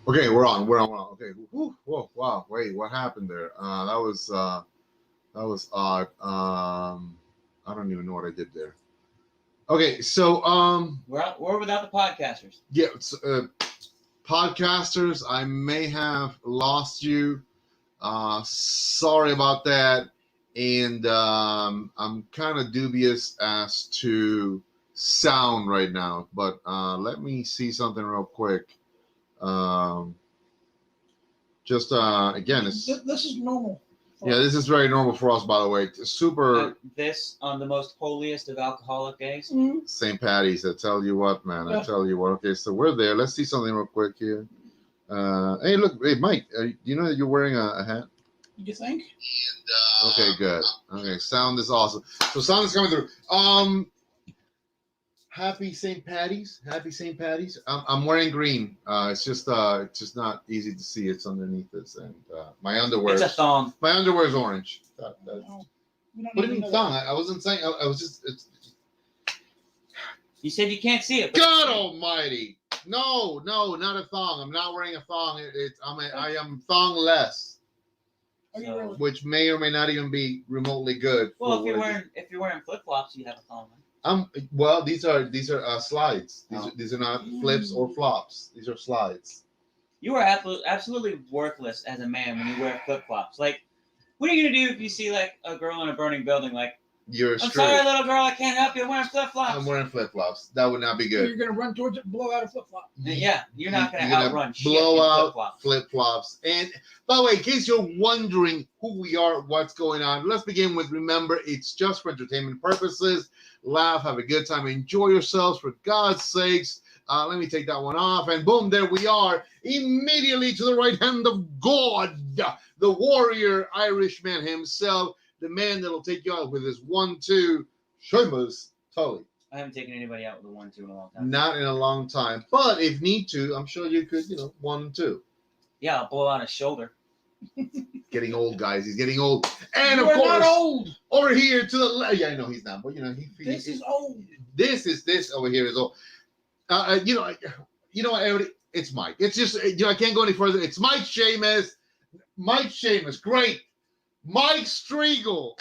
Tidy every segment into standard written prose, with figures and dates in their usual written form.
Okay, we're on. We're on. We're on. Okay. Whew, whoa, wow. Wait, what happened there? That was odd. I don't even know what I did there. Okay, so we're without the podcasters. Yeah, podcasters, I may have lost you. Sorry about that. And I'm kind of dubious as to sound right now, but let me see something real quick. Just again, this is normal. Yeah, this is very normal for us, by the way. Super. This on the most holiest of alcoholic days. Mm-hmm. St. Patty's. I tell you what, man. I tell you what. Okay, so we're there. Let's see something real quick here. Hey, look, hey, Mike. You know that you're wearing a hat? You think? And, okay, good. Okay, sound is awesome. So sound is coming through. Happy St. Patty's. Happy St. Patty's. I'm wearing green. It's just not easy to see. It's underneath this, and my underwear. It's a thong. My underwear is orange. No, what do you mean thong? I wasn't saying. I was just. You said you can't see it. God Almighty! No, not a thong. I'm not wearing a thong. I am thongless. So, which may or may not even be remotely good. Well, if you're wearing flip flops, you have a thong. Well, these are slides. These are not flips or flops. These are slides. You are absolutely worthless as a man when you wear flip flops. Like, what are you gonna do if you see like a girl in a burning building? Like, I'm sorry, little girl, I can't help you. I'm wearing flip flops. I'm wearing flip flops. That would not be good. You're gonna run towards it, and blow out a flip flop. Yeah, you're not gonna outrun shit. Blow out flip flops. And by the way, in case you're wondering who we are, what's going on, let's begin with remember it's just for entertainment purposes. Laugh, have a good time, enjoy yourselves for God's sakes. Let me take that one off, and boom, there we are. Immediately to the right hand of God, the warrior Irishman himself, the man that'll take you out with his 1-2, Seamus Tolle. I haven't taken anybody out with a 1-2 in a long time. Not in a long time, but if need to, I'm sure you could, 1-2. Yeah, I'll blow out his shoulder. Getting old, guys. He's getting old. And You're of course, not old. Over here to the left. Yeah, I know he's not, but this is old. This over here is old. You know what, everybody? It's Mike. It's just I can't go any further. It's Mike Seamus. Great. Mike Striegel.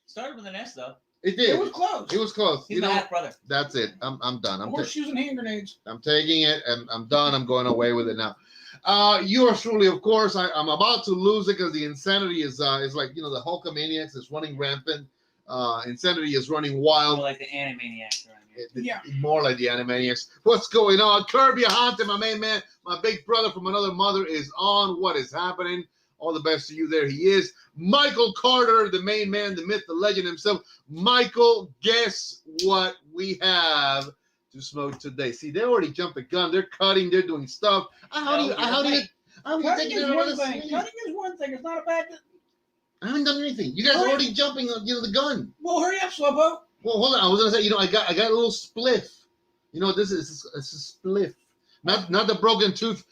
Started with an S though. It did. It was close. It was close. He's my half brother. That's it. I'm done. Horseshoes and hand grenades. I'm taking it, and I'm done. I'm going away with it now. Yours truly, of course. I'm about to lose it because the insanity is like the Hulkamaniacs is running rampant. Insanity is running wild. More like the Animaniacs around here. Yeah. More like the Animaniacs. What's going on? Kirby Hunter, my main man, my big brother from another mother is on. What is happening? All the best to you. There he is. Michael Carter, the main man, the myth, the legend himself. Michael, guess what we have to smoke today? See, they already jumped the gun. They're cutting. They're doing stuff. Cutting is one thing. It's not a bad thing. I haven't done anything. You guys are already jumping the gun. Well, hurry up, Slowpo. Well, hold on. I was gonna say, I got a little spliff. This is a spliff. Not the broken tooth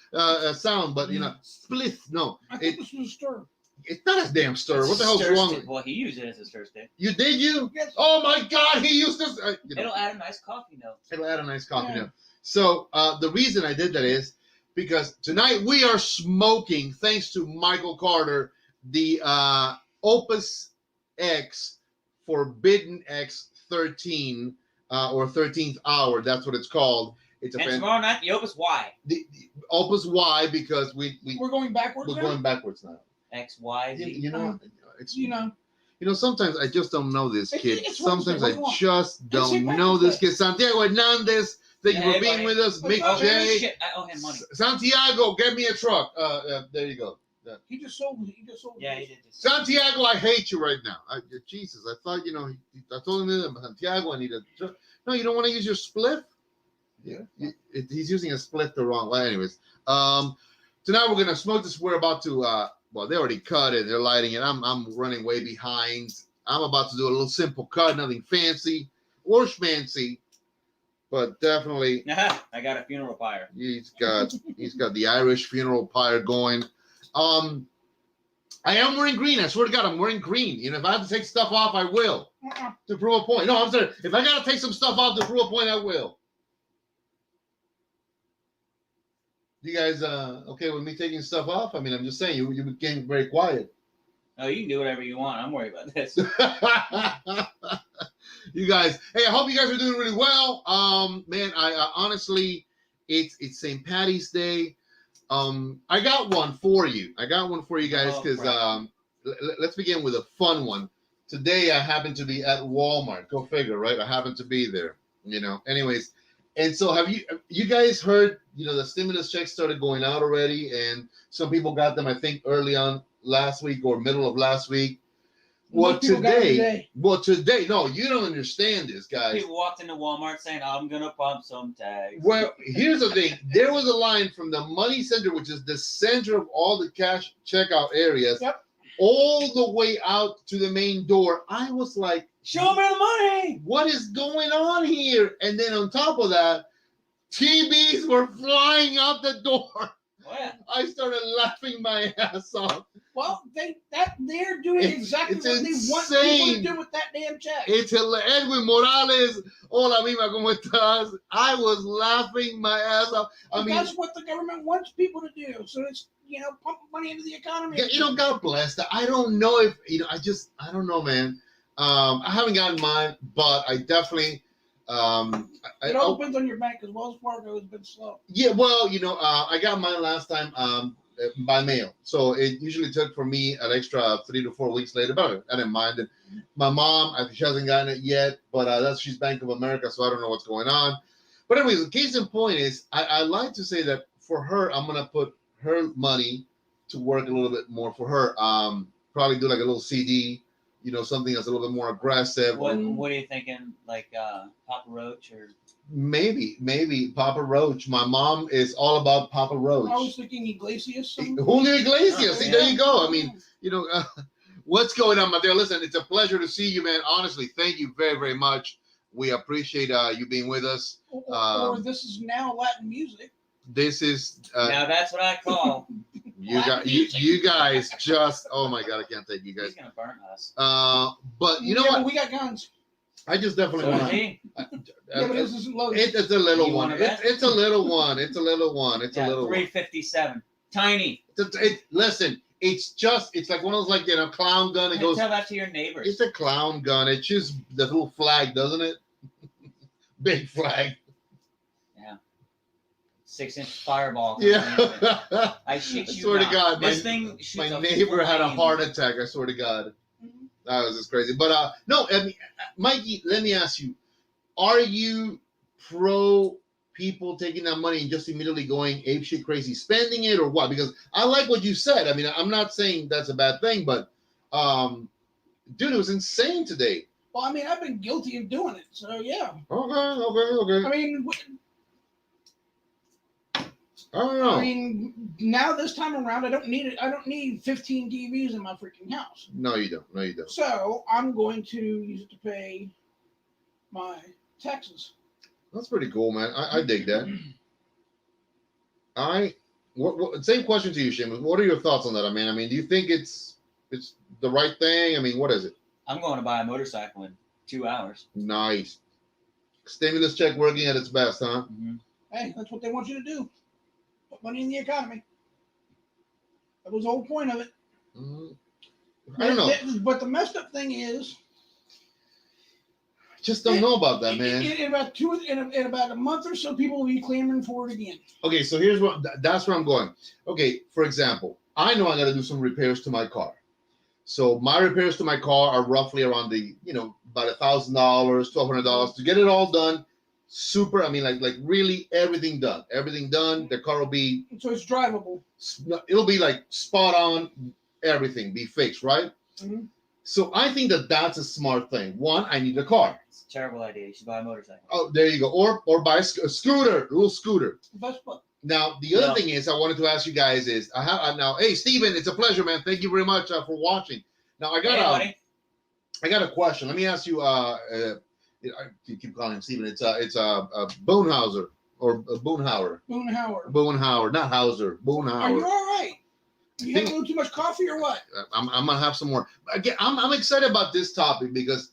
sound, but spliff. No, I think this was a stir. It's not a damn stir. What the hell's wrong? Well, he used it as a stir stick. You did? Yes. Oh my God, he used this. It'll add a nice coffee note. So the reason I did that is because tonight we are smoking, thanks to Michael Carter, the Opus X Forbidden X 13 or 13th hour. That's what it's called. It's tomorrow night, the Opus Y. The Opus Y, because we're going backwards. We're going backwards now. X, Y, Z. Sometimes I just don't know this kid. Sometimes Wednesday. I just don't know this kid. Santiago Hernandez, thank you for being with us. Mick J. Shit, I owe him money. Santiago, get me a truck. There you go. He just sold. Yeah, he did. Santiago, I hate you right now. Jesus, I thought I told him that Santiago, I need a truck. No, you don't want to use your split. Yeah, he's using a split the wrong way. Anyways, tonight we're gonna smoke this. We're about to. Well, they already cut it. They're lighting it. I'm running way behind. I'm about to do a little simple cut, nothing fancy or schmancy, but definitely. I got a funeral pyre. He's got the Irish funeral pyre going. I am wearing green. I swear to God, I'm wearing green. If I have to take stuff off, I will to prove a point. No, I'm sorry. If I gotta take some stuff off to prove a point, I will. You guys okay with me taking stuff off? I mean, I'm just saying you became very quiet. Oh, you can do whatever you want. I'm worried about this. You guys, hey, I hope you guys are doing really well. Man, I honestly, it's St. Patty's Day. I got one for you. I got one for you guys because let's begin with a fun one. Today I happen to be at Walmart. Go figure, right? I happen to be there. You know. Anyways, and so have you guys heard? You know, the stimulus checks started going out already, and some people got them. I think early on last week or middle of last week. Well, today, no, you don't understand this, guys. People walked into Walmart saying, "I'm gonna pump some tags." Well, here's the thing: there was a line from the money center, which is the center of all the cash checkout areas, all the way out to the main door. I was like, "Show me the money! What is going on here?" And then on top of that, TVs were flying out the door. What? I started laughing my ass off. Well, they're doing exactly what they want people to do with that damn check. It's Edwin Morales. Hola, amiga, ¿cómo estás? I was laughing my ass off. I mean, that's what the government wants people to do. So it's, pumping money into the economy. God bless that. I don't know if, I don't know, man. I haven't gotten mine, but I definitely, it all depends on your bank because Wells Fargo has been slow. Yeah, well, I got mine last time by mail, so it usually took for me an extra 3 to 4 weeks later, but I didn't mind it. My mom, she hasn't gotten it yet, but she's Bank of America, so I don't know what's going on. But anyways, the case in point is, I like to say that for her, I'm gonna put her money to work a little bit more for her. Probably do like a little CD. Something that's a little bit more aggressive. What are you thinking? Like Papa Roach or? Maybe Papa Roach. My mom is all about Papa Roach. I was thinking Iglesias. Julio Iglesias. See, there you go. I mean, what's going on, Mateo? Listen, it's a pleasure to see you, man. Honestly, thank you very, very much. We appreciate you being with us. Or this is now Latin music. This is now that's what I call. You guys just, oh my God, I can't take you guys. He's gonna burn us. But you know what? We got guns. I just definitely want to. But this isn't loaded. It's a little one. It's a little one. It's a little one. It's a little 357. Tiny. Listen, it's like one of those clown gun. It goes. Tell that to your neighbors. It's a clown gun. It shoots the little flag, doesn't it? Big flag. 6-inch fireball. Yeah. I shit you swear not. to God, my neighbor had a heart attack. I swear to God. That was just crazy. But no, I mean, Mikey, let me ask you: are you pro people taking that money and just immediately going apeshit crazy, spending it, or what? Because I like what you said. I mean, I'm not saying that's a bad thing, but dude, it was insane today. Well, I mean, I've been guilty of doing it, so yeah. Okay. I mean. I don't know. I mean, now this time around, I don't need it. I don't need 15 TVs in my freaking house. No, you don't. So I'm going to use it to pay my taxes. That's pretty cool, man. I dig that. Same question to you, Seamus. What are your thoughts on that? I mean, do you think it's the right thing? I mean, what is it? I'm going to buy a motorcycle in 2 hours. Nice. Stimulus check working at its best, huh? Mm-hmm. Hey, that's what they want you to do. Put money in the economy. That was the whole point of it. I don't know. But the messed up thing is, just don't know about that, man. In about a month or so, people will be clamoring for it again. Okay, so that's where I'm going. Okay, for example, I know I got to do some repairs to my car. So my repairs to my car are roughly around about $1,000, $1,200 to get it all done. Super. I mean, like really everything done. The car will be. So it's drivable. It'll be like spot on. Everything be fixed, right? Mm-hmm. So I think that's a smart thing. One, I need a car. It's a terrible idea. You should buy a motorcycle. Oh, there you go. Or buy a scooter, a little scooter. Vespa. Now the other thing is, I wanted to ask you guys is, hey Steven, it's a pleasure, man. Thank you very much for watching. Now I got a question. Let me ask you. I keep calling him Steven. It's Boonhauser or Boonhauer. Boonhauer, not Hauser. Boonhauer. Are you all right? You having a little too much coffee or what? I'm gonna have some more. Again, I'm excited about this topic because,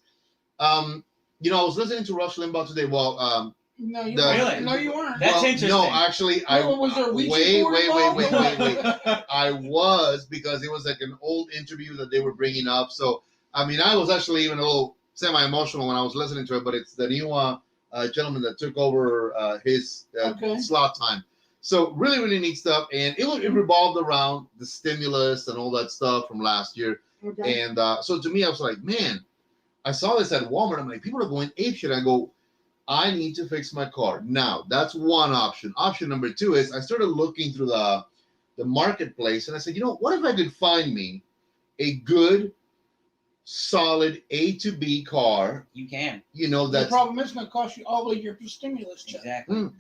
I was listening to Rush Limbaugh today. Well, No, you The- weren't. No, you weren't. That's interesting. No, actually, Was there a Ouija wait. board involved? I was, because it was like an old interview that they were bringing up. So, I mean, I was actually even a little semi-emotional when I was listening to it. But it's the new gentleman that took over his slot time. So really, really neat stuff. And it revolved around the stimulus and all that stuff from last year. Okay. And so to me, I was like, man, I saw this at Walmart. I'm like, people are going apeshit. I go, I need to fix my car. Now, that's one option. Option number two is I started looking through the marketplace, and I said, what if I could find me a good, solid A to B car? You can. The problem is going to cost you all of your stimulus check. Exactly.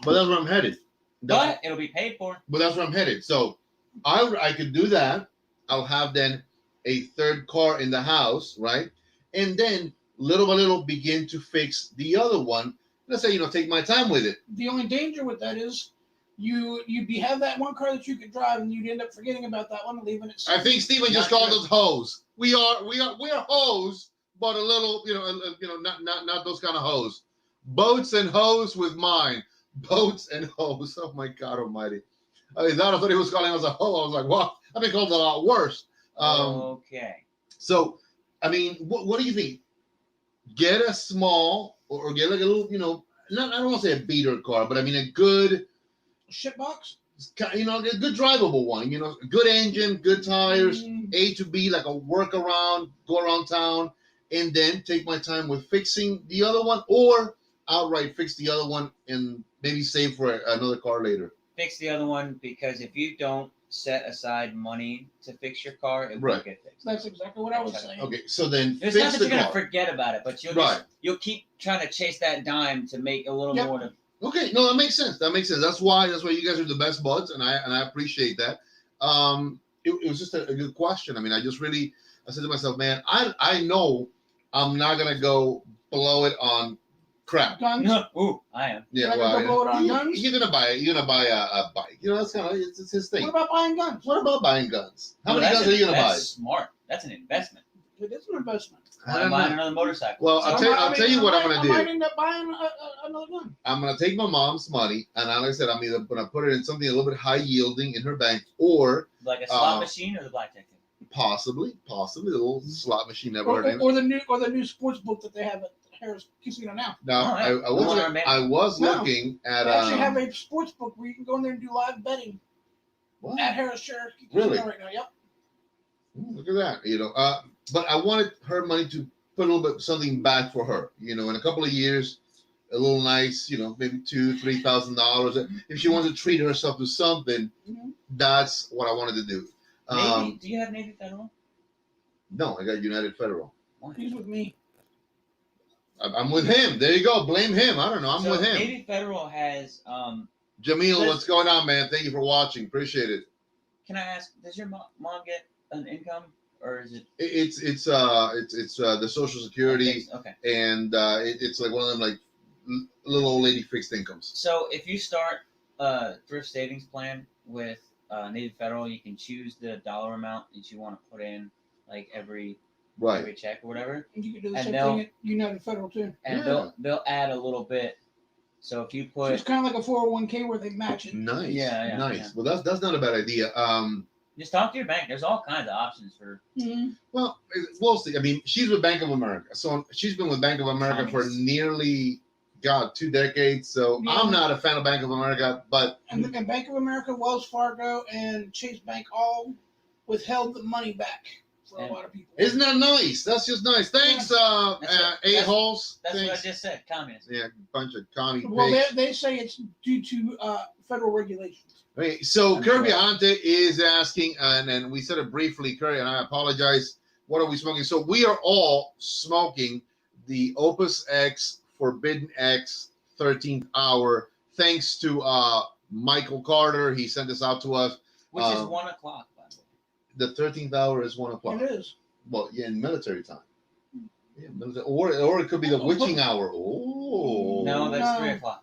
But that's where I'm headed. But it'll be paid for. But that's where I'm headed. So I could do that. I'll have then a third car in the house, right? And then little by little begin to fix the other one. Let's say, take my time with it. The only danger with that is you'd have that one car that you could drive, and you'd end up forgetting about that one and leaving it. I think Steven just called us hoes. We are hoes, but a little, not those kind of hoes. Boats and hoes with mine. Boats and hoes. Oh my God Almighty! I thought he was calling us a hoe. I was like, what? I've been called a lot worse. Okay. So, I mean, what do you think? Get a small or get like a little, I don't want to say a beater car, but I mean a good shit box. A good drivable one. Good engine, good tires, A to B, like a workaround, go around town, and then take my time with fixing the other one, or outright fix the other one and maybe save for another car later. Fix the other one, because if you don't set aside money to fix your car, it won't get fixed. That's exactly what I was saying. Okay, so then it's not that you're gonna forget about it, but you'll keep trying to chase that dime to make a little more. Okay, no, that makes sense. That's why you guys are the best buds, and I appreciate that. It was just a good question. I mean, I said to myself, man, I know I'm not gonna go blow it on crap. Guns? Ooh, I am. Yeah, blow it on guns? You're gonna buy a bike. That's kind of it's his thing. What about buying guns? What about buying guns? How many guns are you gonna buy? That's smart. That's an investment. It is an investment. I'm buying another motorcycle. Well, I'll tell you what I'm gonna do. I might end up buying another gun. I'm gonna take my mom's money, and like I said, I'm either gonna put it in something a little bit high yielding in her bank, or like a slot machine or the blackjack thing. Possibly the little slot machine. Never heard of it. Or the new sports book that they have at Harris Casino now. Now, I was looking at. They actually have a sports book where you can go in there and do live betting. What? At Harris Casino really? Right now. Yep. Look at that. But I wanted her money to put a little bit something back for her. In a couple of years, a little nice. Maybe $2,000-$3,000. If she wants to treat herself to something, that's what I wanted to do. Navy? Do you have Navy Federal? No, I got United Federal. He's with me. I'm with him. There you go. Blame him. I don't know. I'm with him. Navy Federal has. Jamil, what's going on, man? Thank you for watching. Appreciate it. Can I ask? Does your mom get an income, or is it? It's the Social Security. Okay. And it's like one of them like little old lady fixed incomes. So if you start a thrift savings plan with Navy Federal, you can choose the dollar amount that you want to put in, like every check or whatever. And you can do the same thing at United Federal too. And they'll add a little bit. So if you put, so it's kind of like a 401k where they match it. Nice. Yeah. Nice. Yeah. Well, that's not a bad idea. Just talk to your bank. There's all kinds of options for. Mm-hmm. Well, we'll see. I mean, she's with Bank of America, so she's been with Bank of America for nearly 2 decades. So I'm not a fan of Bank of America, but and Bank of America, Wells Fargo, and Chase Bank all withheld the money back for a lot of people. Isn't that nice? That's just nice. Thanks, a-holes. That's what I just said. Communists. Yeah, bunch of commie pigs. Well, they say it's due to federal regulations. Okay, so Kirby Ante is asking, and we said it briefly, Kirby, and I apologize. What are we smoking? So we are all smoking the Opus X Forbidden X 13th Hour, thanks to Michael Carter. He sent this out to us. Which is 1 o'clock, by the way. The 13th hour is 1 o'clock. It is. Well, yeah, in military time. Yeah, or it could be the witching hour. Oh. No, that's 3 o'clock.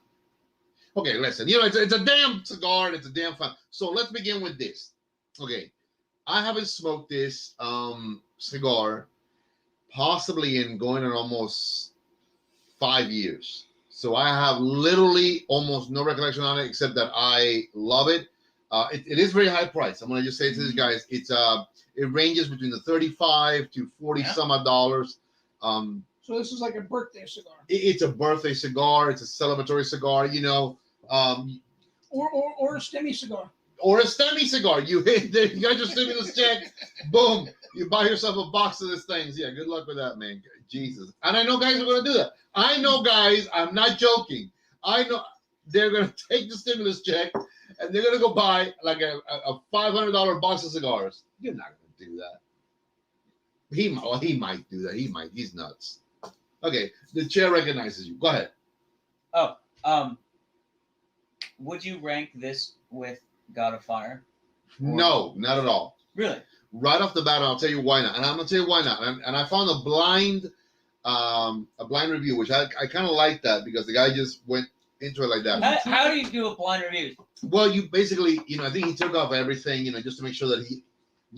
Okay, listen. It's a damn cigar and it's a damn fun. So let's begin with this. Okay, I haven't smoked this cigar possibly in going on almost 5 years. So I have literally almost no recollection on it, except that I love it. It is very high price. I'm gonna just say to these guys, it ranges between the 35 to 40 some odd dollars. So this is like a birthday cigar. It's a birthday cigar. It's a celebratory cigar. You know, or a stemmy cigar. Or a stemmy cigar. You got your stimulus check, boom, you buy yourself a box of these things. Yeah, good luck with that, man. Jesus. And I know guys are going to do that. I know guys, I'm not joking. I know they're going to take the stimulus check and they're going to go buy like a $500 box of cigars. You're not going to do that. He might do that. He might. He's nuts. Okay, the chair recognizes you. Go ahead. Oh, would you rank this with God of Fire? No, not at all. Really? Right off the bat, I'll tell you why not. And I'm gonna tell you why not. And I found a blind review, which I kind of like that because the guy just went into it like that. How do you do a blind review? Well, you basically, I think he took off everything, just to make sure that he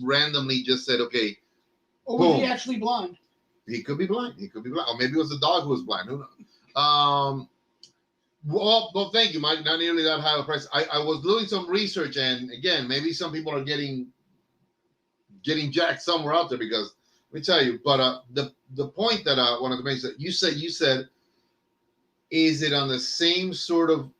randomly just said, okay. Or was he actually blind? He could be blind. He could be blind. Or maybe it was the dog who was blind. Who knows? Well, thank you, Mike. Not nearly that high of a price. I was doing some research, and again, maybe some people are getting jacked somewhere out there because let me tell you. But the point that I wanted to make is that you said, is it on the same sort of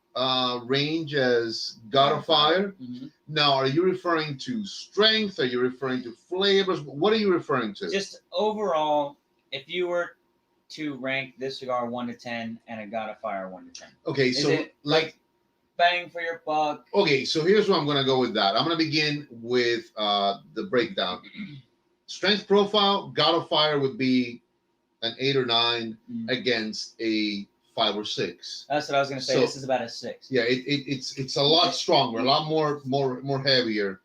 range as God of Fire? Mm-hmm. Now, are you referring to strength? Are you referring to flavors? What are you referring to? Just overall, if you were to rank this cigar 1 to 10 and a God of Fire 1 to 10. Okay, is so it like bang for your buck? Okay, so here's where I'm going to go with that. I'm going to begin with the breakdown. Strength profile, God of Fire would be an 8 or 9 against a 5 or 6. That's what I was going to say. So, this is about a 6. Yeah, it's a lot stronger, a lot more heavier.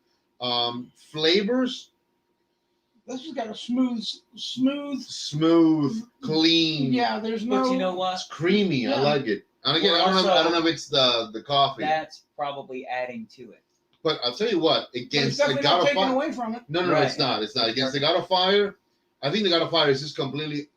Flavors. This has got a smooth, clean. Yeah, there's no. But you know what? It's creamy. Yeah. I like it. And again, I don't know if it's the coffee. That's probably adding to it. But I'll tell you what, against the God of Fire, away from it. No, right. It's not. It's not against the God of Fire. I think the God of Fire is just completely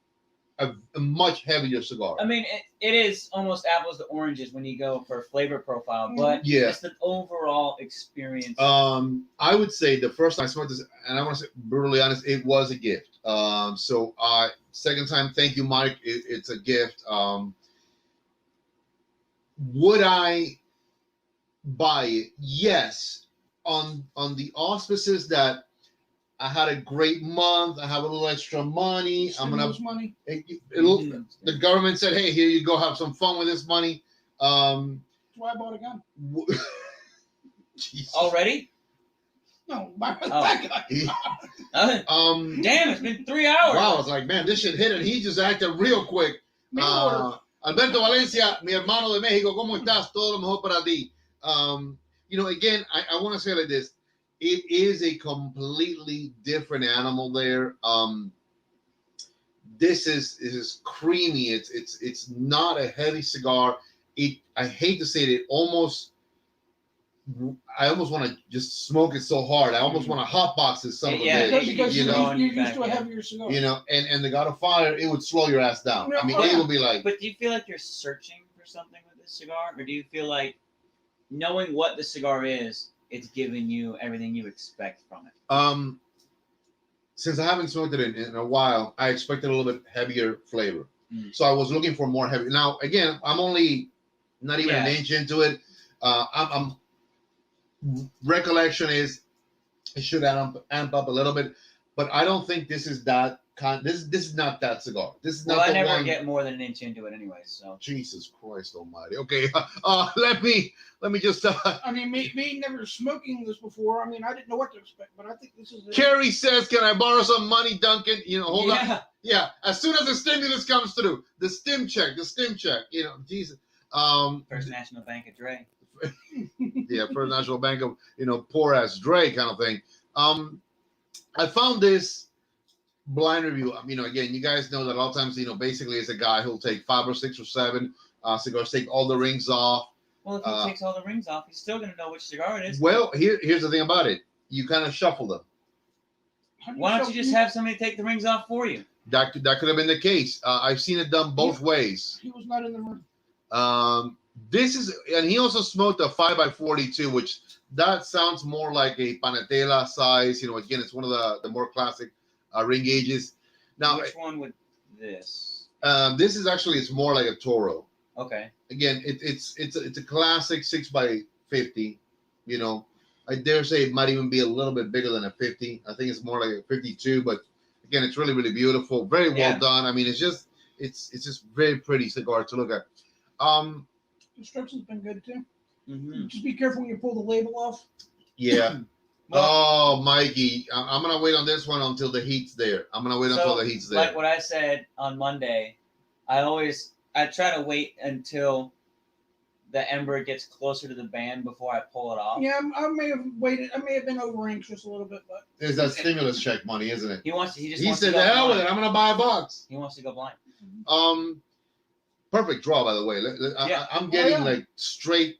a much heavier cigar. I mean, it is almost apples to oranges when you go for flavor profile, but it's the overall experience. I would say the first time I smoked this, and I want to say brutally honest, it was a gift. So second time, thank you, Mike. It's a gift. Would I buy it? Yes, on the auspices that I had a great month. I have a little extra money. Money. The government said, "Hey, here you go. Have some fun with this money." That's why I bought a gun. Already? No, why was that gun? Damn, it's been 3 hours. Wow, I was like, man, this shit hit, and he just acted real quick. Alberto Valencia, mi hermano de México, ¿cómo estás? Todo lo mejor para ti. Again, I want to say like this. It is a completely different animal there. This is creamy. It's not a heavy cigar. I hate to say it. I almost want to just smoke it so hard. I almost want to hotbox it some of it. Because you're used to a heavier cigar. And the God of Fire, it would slow your ass down. I mean, it would be like. But do you feel like you're searching for something with this cigar, or do you feel like knowing what the cigar is, it's giving you everything you expect from it? Since I haven't smoked it in a while, I expected a little bit heavier flavor. So I was looking for more heavy. Now, again, I'm only not even an inch into it. I'm recollection is it should amp up a little bit, but I don't think this is that kind. This is not that cigar. This is not. Well, I never get more than an inch into it anyway. So Jesus Christ Almighty. Okay, let me just. I mean, me never smoking this before. I mean, I didn't know what to expect, but I think this is. Carrie says, "Can I borrow some money, Duncan?" Hold on. Yeah, as soon as the stimulus comes through, the stim check. Jesus. First National Bank of Dre. Yeah, First National Bank of poor ass Dre kind of thing. I found this blind review. Again, you guys know that a lot of times basically it's a guy who'll take 5 or 6 or 7 cigars, take all the rings off. Well, if he takes all the rings off, he's still gonna know which cigar it is. Well, here's the thing about it. You kind of shuffle them. Why don't you just have somebody take the rings off for you? That could have been the case. I've seen it done both ways. He was not in the room. This is, and he also smoked a 5x42, which that sounds more like a panetela size. You know, again, it's one of the more classic ring gauges. Now, which one would this? This is actually, it's more like a Toro. Okay. Again, it's a classic 6x50. You know, I dare say it might even be a little bit bigger than a 50. I think it's more like a 52, but again, it's really, really beautiful. Very well done. I mean, it's just very pretty cigar to look at. Construction's been good too. Mm-hmm. Just be careful when you pull the label off. Yeah. Well, Mikey, I'm gonna wait on this one until the heat's there. I'm gonna wait until the heat's there. Like what I said on Monday, I try to wait until the ember gets closer to the band before I pull it off. Yeah, I may have waited. I may have been over anxious a little bit, but there's that stimulus check money, isn't it? He said, "The hell with it! I'm gonna buy a box." He wants to go blind. Perfect draw, by the way. I'm getting like straight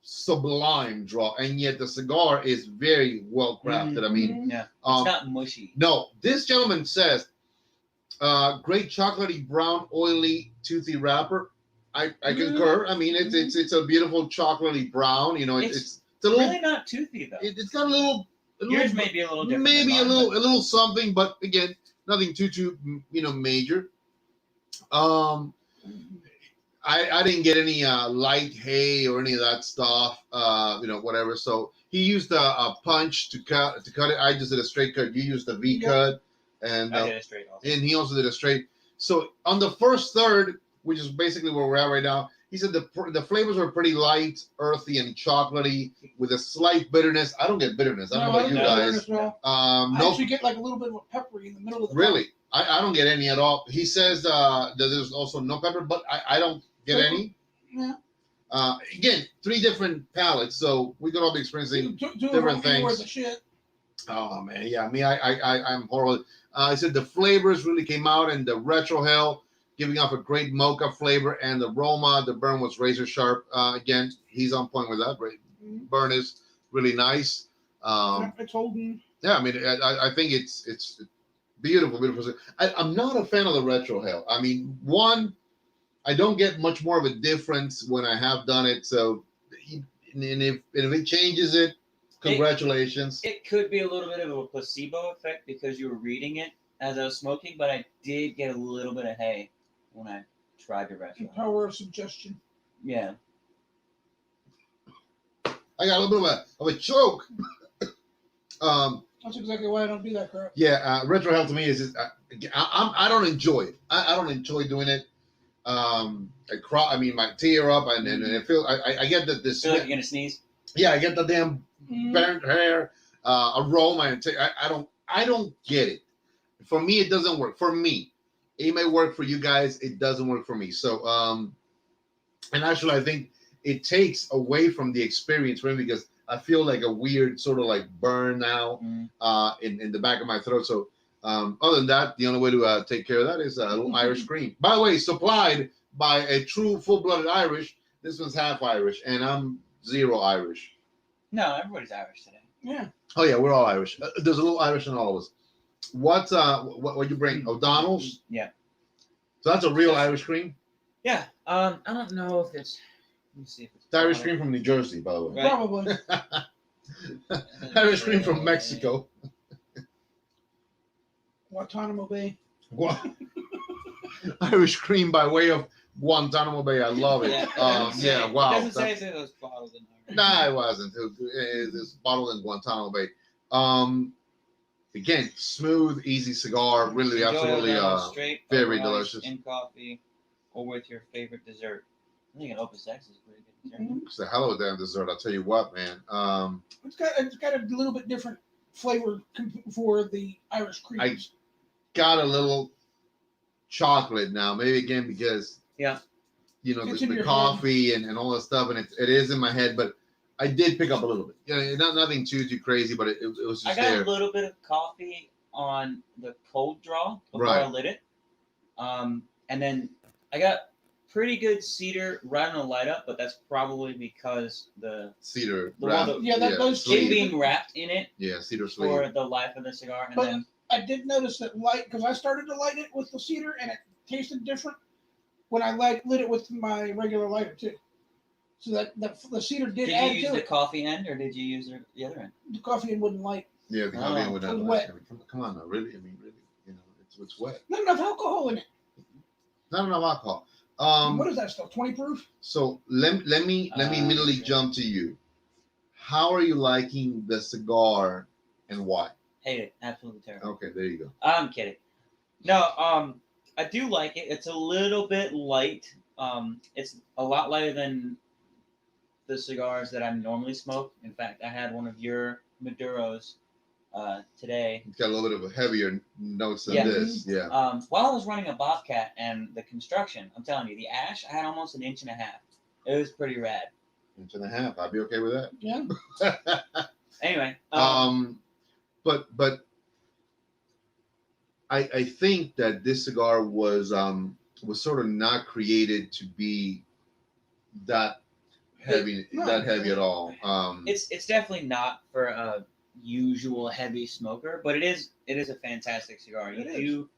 sublime draw, and yet the cigar is very well crafted. I mean, it's not mushy. No, this gentleman says, great chocolatey brown, oily, toothy wrapper. I concur. I mean, it's a beautiful chocolatey brown. You know, it's a little, really not toothy though. It's got a little. Yours may be a little different. Maybe a little something, but again, nothing too major. I didn't get any light hay or any of that stuff. Whatever. So he used a punch to cut it. I just did a straight cut. You used a V cut, and I did a straight also. And he also did a straight. So on the first third, which is basically where we're at right now, he said the flavors were pretty light, earthy, and chocolatey with a slight bitterness. I don't get bitterness. I don't know about you guys. I actually get like a little bit of a peppery in the middle of the really. I don't get any at all. He says that there's also no pepper, but I don't get any. Yeah. Again, 3 different palettes, so we could all be experiencing different things. Worth of shit. Oh man, yeah. Me, I'm horrible. I said the flavors really came out, and the retro hell giving off a great mocha flavor, and the aroma, the burn was razor sharp. Again, he's on point with that. Burn is really nice. It's holding. Yeah, I mean, I think it's beautiful. I'm not a fan of the retro hell. I mean, I don't get much more of a difference when I have done it. So, if it changes it, congratulations. It could be a little bit of a placebo effect because you were reading it as I was smoking, but I did get a little bit of hay when I tried the retro. The power of suggestion. Yeah. I got a little bit of a choke. That's exactly why I don't do that crap. Yeah, retro hell to me is just, I don't enjoy it. I don't enjoy doing it. My tear up and it feels. I get that this. Feel like you're gonna sneeze. Yeah, I get the damn burnt hair aroma and I don't get it. For me, it doesn't work. For me, it may work for you guys. It doesn't work for me. So and actually, I think it takes away from the experience for me because I feel like a weird sort of like burn now in the back of my throat. So. Other than that, the only way to take care of that is a little Irish cream. By the way, supplied by a true full-blooded Irish. This one's half Irish, and I'm 0 Irish. No, everybody's Irish today. Yeah. Oh yeah, we're all Irish. There's a little Irish in all of us. What you bring? O'Donnell's. Yeah. So that's a real Irish cream. Yeah. I don't know if it's. Let me see if it's Irish cream from New Jersey, by the way. Right. Probably. Irish cream from Mexico. Guantanamo Bay. Irish cream by way of Guantanamo Bay. I love it. Yeah, Wow. It doesn't say it's in those bottles in there. Nah, it wasn't. It's bottled in Guantanamo Bay. Again, smooth, easy cigar. Really, absolutely, straight very delicious. In coffee, or with your favorite dessert. I think an Opus X is a pretty good dessert. It's a hell of a damn dessert. I'll tell you what, man. It's got a little bit different flavor for the Irish cream. I got a little chocolate now, maybe again because the coffee and all that stuff, and it is in my head, but I did pick up a little bit. Nothing too crazy, but it was just I got there. a little bit of coffee on the cold draw before I lit it, and then I got pretty good cedar right on the light up, but that's probably because the cedar those it being wrapped in it. Yeah, cedar sleeve for the life of the cigar, and I did notice that because I started to light it with the cedar and it tasted different. when I lit it with my regular lighter too. So that the cedar did add you use to the it. coffee end or did you use the other end? The coffee wouldn't light. Yeah, the coffee would not. It was wet. Come on now, really? I mean, really? You know, it's wet. Not enough alcohol in it. Not enough alcohol. What is that stuff? 20 proof? So let me immediately jump to you. How are you liking the cigar and why? Hate it. Absolutely terrible. Okay, there you go. I'm kidding. No, I do like it. It's a little bit light. It's a lot lighter than the cigars that I normally smoke. In fact, I had one of your Maduros today. It's got a little bit of a heavier notes than Yeah. this. Yeah. While I was running a Bobcat and the construction, I'm telling you, the ash, I had almost an inch and a half. It was pretty rad. Inch and a half. I'd be okay with that. Yeah. Anyway. But I think that this cigar was sort of not created to be that heavy at all. It's definitely not for a usual heavy smoker, but it is a fantastic cigar. You do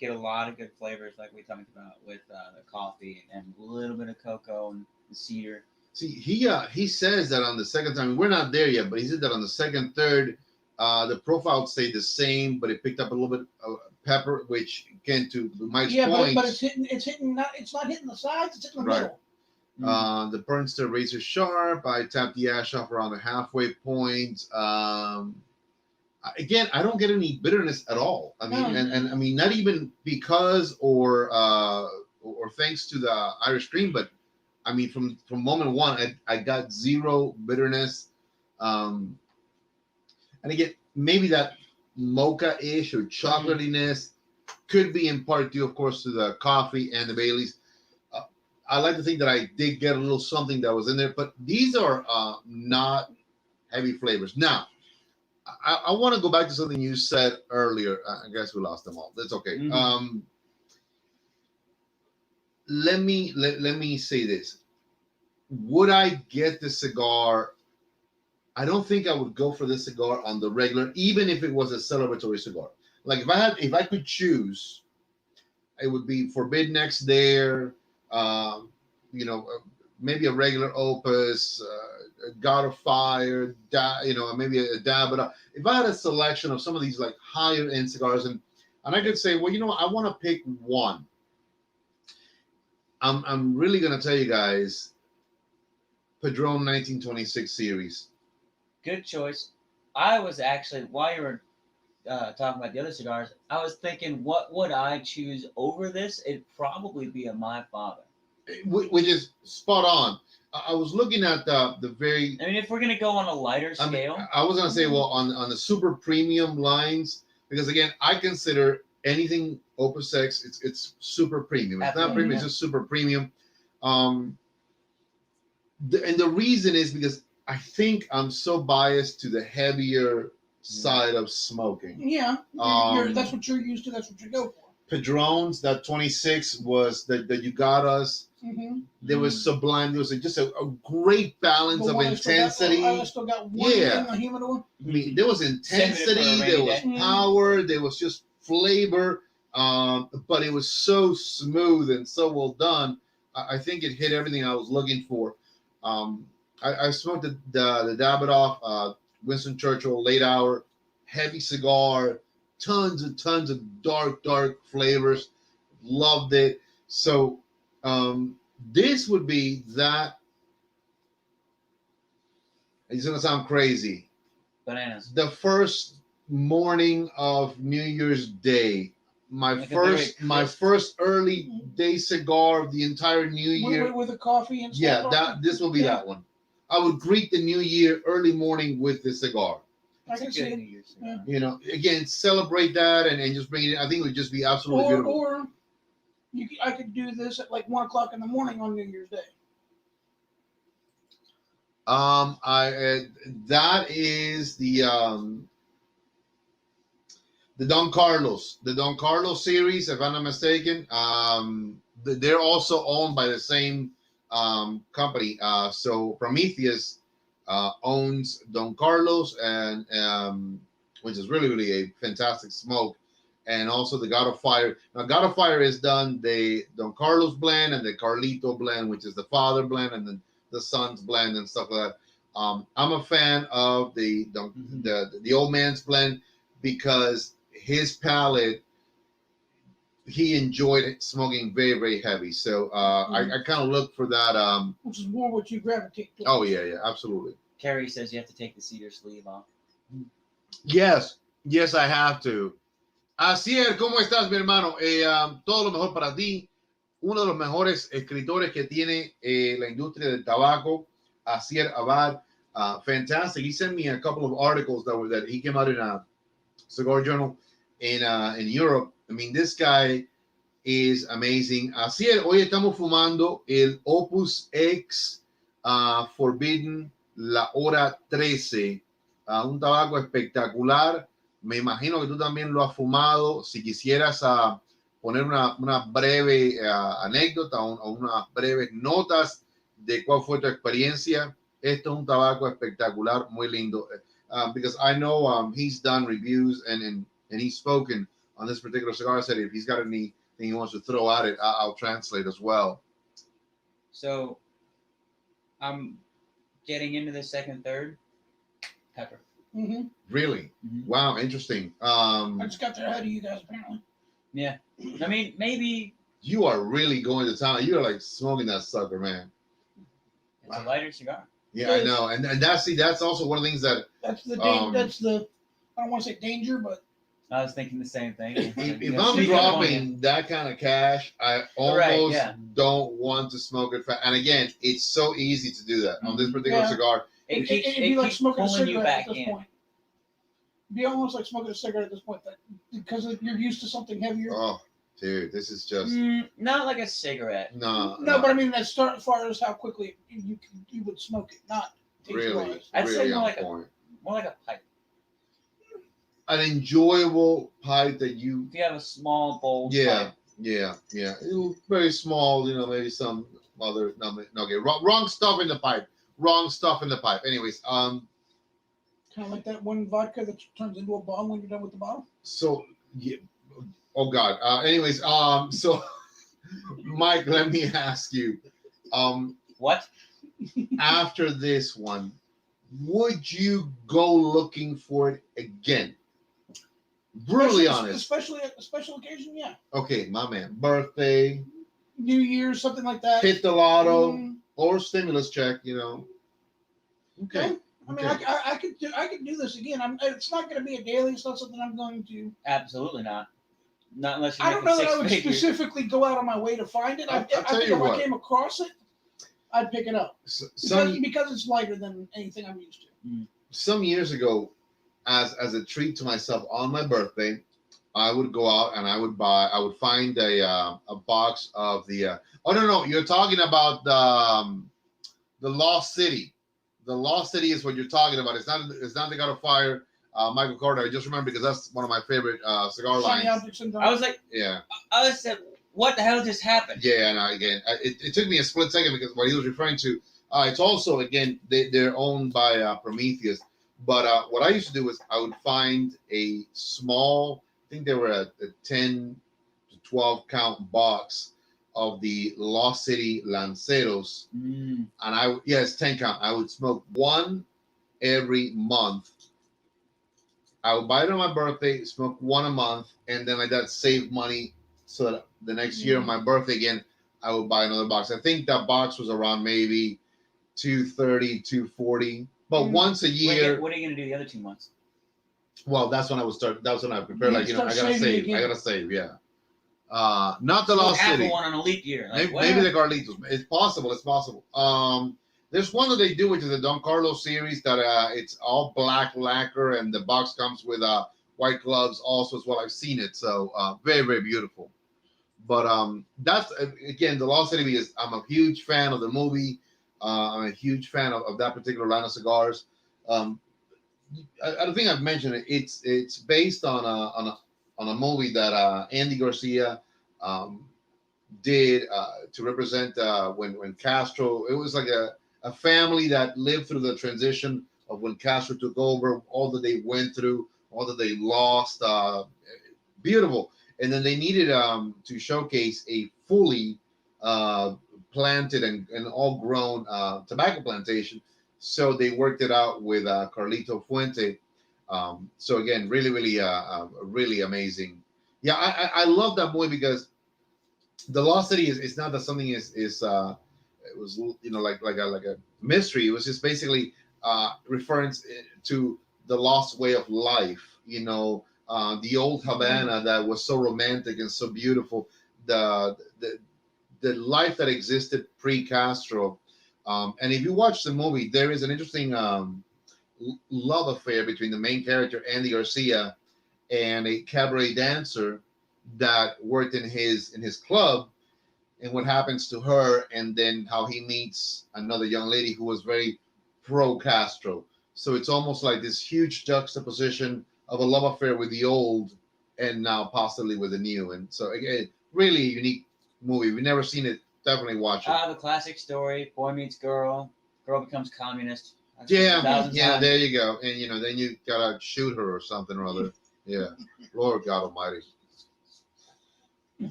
get a lot of good flavors like we talked about with the coffee and a little bit of cocoa and the cedar. See, he says that on the second time, we're not there yet, but he said that on the second, third, the profile stayed the same, but it picked up a little bit of pepper, which again to Mike's point. But it's not hitting the sides, it's hitting the middle. The burn still razor sharp. I tapped the ash off around the halfway point. Again, I don't get any bitterness at all. I mean, and I mean, not even because or thanks to the Irish cream, but I mean, from moment one, I got zero bitterness. And again, maybe that mocha-ish or chocolatiness could be in part due, of course, to the coffee and the Baileys. I like to think that I did get a little something that was in there, but these are not heavy flavors. Now, I want to go back to something you said earlier. I guess we lost them all. That's okay. Mm-hmm. Let me say this. Would I get the cigar? I don't think I would go for this cigar on the regular, even if it was a celebratory cigar. Like if I could choose, it would be Forbidden X there. Maybe a regular Opus, God of Fire, maybe a Davidoff. If I had a selection of some of these like higher end cigars, and I could say, well, I want to pick one. I'm really gonna tell you guys, Padron 1926 series. Good choice. I was actually, while you were talking about the other cigars, I was thinking, what would I choose over this? It'd probably be a My Father. Which is spot on. I was looking at the very. I mean, if we're gonna go on a lighter scale, I was gonna say, well, on the super premium lines, because again, I consider anything Opus X, it's super premium. It's not premium; it's just super premium. And the reason is because I think I'm so biased to the heavier side of smoking. Yeah, that's what you're used to. That's what you go for. Padrones, that 26 was that you got us. Mm-hmm. There was sublime. There was just a great balance of intensity. I still got one in the humidor. I mean, there was intensity. There was power. There was just flavor. But it was so smooth and so well done. I think it hit everything I was looking for. I smoked the Davidoff, Winston Churchill, late hour, heavy cigar, tons of dark flavors. Loved it. So this would be that. It's gonna sound crazy. Bananas. The first morning of New Year's Day. My first early day cigar of the entire New Year. With a coffee and stuff. Yeah, this will be that one. I would greet the New Year early morning with the cigar. I can see it. Yeah. Again, celebrate that and just bring it in. I think it would just be absolutely beautiful. Or I could do this at like 1:00 in the morning on New Year's Day. That is the Don Carlos series, if I'm not mistaken. They're also owned by the same company. So Prometheus owns Don Carlos, and which is really a fantastic smoke. and also the God of Fire. Now, God of Fire is done the Don Carlos blend and the Carlito blend, which is the father blend, and then the son's blend and stuff like that. I'm a fan of the old man's blend because his palate, he enjoyed smoking very, very heavy. So I kind of look for that. Which is more what you gravitate to. Oh, yeah, absolutely. Carrie says you have to take the cedar sleeve off. Yes, I have to. Asier, ¿cómo estás, mi hermano? Todo lo mejor para ti. Uno de los mejores escritores que tiene la industria del tabaco, Asier Abad. Fantastic. He sent me a couple of articles that he came out in a Cigar Journal in Europe. I mean, this guy is amazing. Asier, hoy estamos fumando el Opus X Forbidden La Hora 13. Un tabaco espectacular. Me imagino que tú también lo has fumado. Si quisieras poner una breve anécdota o unas breves notas de cuál fue tu experiencia. Esto es un tabaco espectacular, muy lindo. Because I know he's done reviews and he's spoken on this particular cigar. I said if he's got anything he wants to throw at it, I'll translate as well. So I'm getting into the second, third. Pepper. Mm-hmm. Really? Mm-hmm. Wow, interesting. I just got there ahead of you guys, apparently. Yeah. I mean, maybe. You are really going to town. You're like smoking that sucker, man. It's a lighter cigar. Yeah, I know. And that's also one of the things that. That's the, I don't want to say danger, but. I was thinking the same thing. If I'm dropping that kind of cash, I almost don't want to smoke it. And again, it's so easy to do that on this particular cigar. It'd be like smoking a cigarette at this in. point. It'd be almost like smoking a cigarette at this point, because you're used to something heavier. Oh, dude, this is just not like a cigarette. No, but I mean, as far as how quickly you would smoke it, not really. I'd say really more like a pipe. An enjoyable pipe that you. If you have a small bowl. Pipe. Yeah. Very small, maybe some other. No, okay, wrong stuff in the pipe. Anyways, kind of like that one vodka that turns into a bomb when you're done with the bottle. So, yeah. Oh God. Anyways, so Mike, let me ask you, what? After this one, would you go looking for it again? Brutally honest. Especially at a special occasion, yeah. Okay, my man. Birthday, New Year's, something like that. Hit the lotto or stimulus check, Okay. I mean, I could do this again. It's not going to be a daily. It's not something I'm going to. Absolutely not. Not unless you. I don't know that I would specifically go out on my way to find it. I think if I came across it, I'd pick it up because it's lighter than anything I'm used to. Some years ago, as a treat to myself on my birthday, I would go out and I would find a box of the. Oh no! You're talking about the Lost City. The Lost City is what you're talking about. It's not the God of Fire, Michael Carter. I just remember because that's one of my favorite cigar lines. I was like, yeah. I was like, what the hell just happened? Yeah, and again, it took me a split second because what he was referring to. It's also again they're owned by Prometheus. But what I used to do is I would find a small, I think they were a 10 to 12 count box of the Lost City Lanceros. And it's 10 count. I would smoke one every month. I would buy it on my birthday, smoke one a month, and then like that save money so that the next year on my birthday again, I would buy another box. I think that box was around maybe $230, $240. But once a year. What are you going to do the other 2 months? Well, that's when I would start. That's when I prepare. I gotta save. Yeah. Not the Lost City. One on a leap year. Maybe the Carlitos. It's possible. There's one that they do, which is the Don Carlos series that it's all black lacquer and the box comes with white gloves also as well. I've seen it. So very, very beautiful. But that's again the Lost City because I'm a huge fan of the movie. I'm a huge fan of that particular line of cigars. I don't think I've mentioned it. It's based on a movie that Andy Garcia did to represent when Castro. It was like a family that lived through the transition of when Castro took over, all that they went through, all that they lost. beautiful. And then they needed to showcase a fully planted and all grown tobacco plantation. So they worked it out with Carlito Fuente. So again, really amazing. Yeah, I love that movie because the Lost City is not that something is it was like a mystery. It was just basically referring to the lost way of life. The old Havana that was so romantic and so beautiful. The life that existed pre-Castro. And if you watch the movie, there is an interesting love affair between the main character Andy Garcia and a cabaret dancer that worked in his club, and what happens to her, and then how he meets another young lady who was very pro Castro. So it's almost like this huge juxtaposition of a love affair with the old and now possibly with the new. And so again, really unique movie. We've never seen it. Definitely watch it. The classic story: boy meets girl, girl becomes communist. Yeah, there you go. And then you gotta shoot her or something or other. Yeah, Lord God Almighty.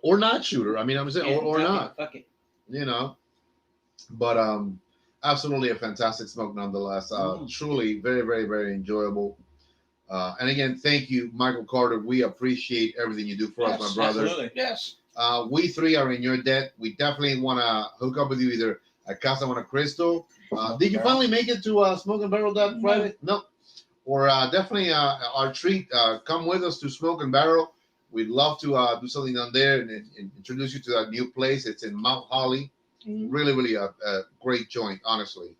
Or not shoot her. I mean, I'm saying, or not. Fuck it. But absolutely a fantastic smoke nonetheless. Truly very, very, very enjoyable. And again, thank you, Michael Carter. We appreciate everything you do for us, my brother. Absolutely. Yes. We three are in your debt. We definitely want to hook up with you either at Casa Monte Cristo. Did you finally make it to Smoke and Barrel that Friday? No. Or definitely our treat. Come with us to Smoke and Barrel. We'd love to do something down there and introduce you to that new place. It's in Mount Holly. Really, really a great joint, honestly.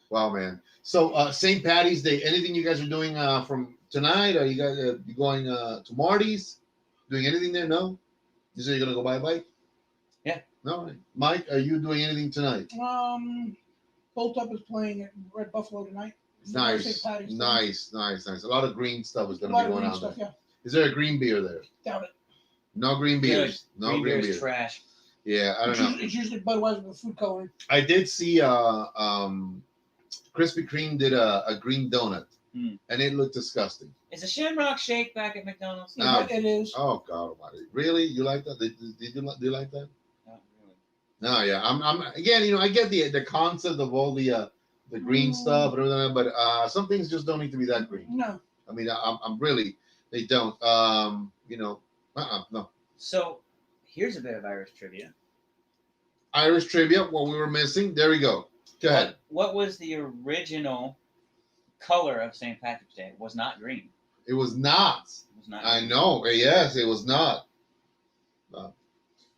Wow, man. So St. Patty's Day, anything you guys are doing from tonight? Are you guys going to Marty's? Doing anything there? No? You say you're going to go buy a bike? Yeah. No? Mike, are you doing anything tonight? Bolt Up is playing at Red Buffalo tonight. Nice. A lot of green stuff is going to be going on there. Yeah. Is there a green beer there? Doubt it. No green beers. No green beers. Trash. Yeah, I don't know. It's usually Budweiser with food coloring. I did see Krispy Kreme did a green donut, and it looked disgusting. Is a Shamrock Shake back at McDonald's? Yeah, it is. Oh God Almighty! Really? You like that? Do you like that? Not really. No, yeah. I'm again. I get the concept of all the green stuff and everything, but some things just don't need to be that green. No. I mean, I'm really. They don't. No. So, here's a bit of Irish trivia. Irish trivia. What we were missing. There we go. Go ahead. What was the original color of St. Patrick's Day? It was not green. It was not. It was not. I know. Yes, it was not.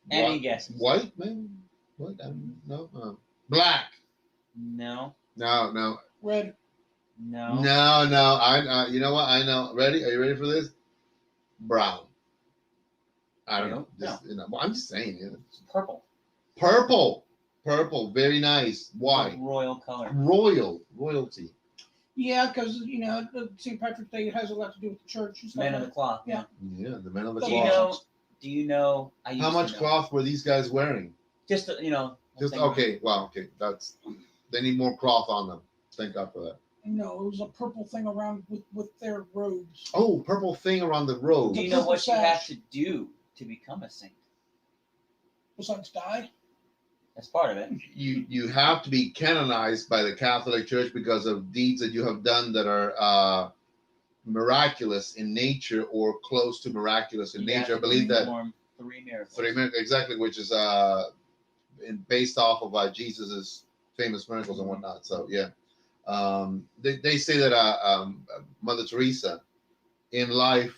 Any guesses? White, man. What? No. Black. No. No. Red. No. No. I you know what? I know. Ready? Are you ready for this? Brown. I don't know. Just, well, I'm just saying. Purple. Purple. Very nice. Why? Royal color. Royalty. Yeah, because St. Patrick's Day has a lot to do with the church. Men of the cloth. Yeah. Yeah, the men of the cloth. Do you know? How much cloth were these guys wearing? Just Just okay. Wow. Okay, they need more cloth on them. Thank God for that. No, it was a purple thing around with their robes. Oh, purple thing around the robe. Do you know what you have to do to become a saint? Besides die? That's part of it. You have to be canonized by the Catholic Church because of deeds that you have done that are miraculous in nature or close to miraculous in nature. I believe that 3 miracles. 3 miracles, exactly, which is based off of Jesus's famous miracles and whatnot. So yeah. They say that Mother Teresa in life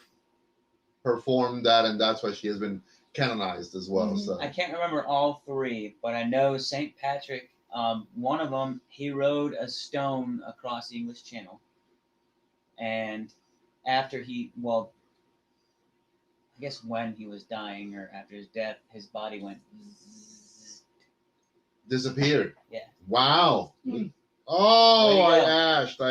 performed that, and that's why she has been canonized as well. So I can't remember all 3, but I know St. Patrick, one of them, he rode a stone across the English Channel, and after I guess when he was dying or after his death, his body went disappeared. Yeah. Wow. Oh, I asked.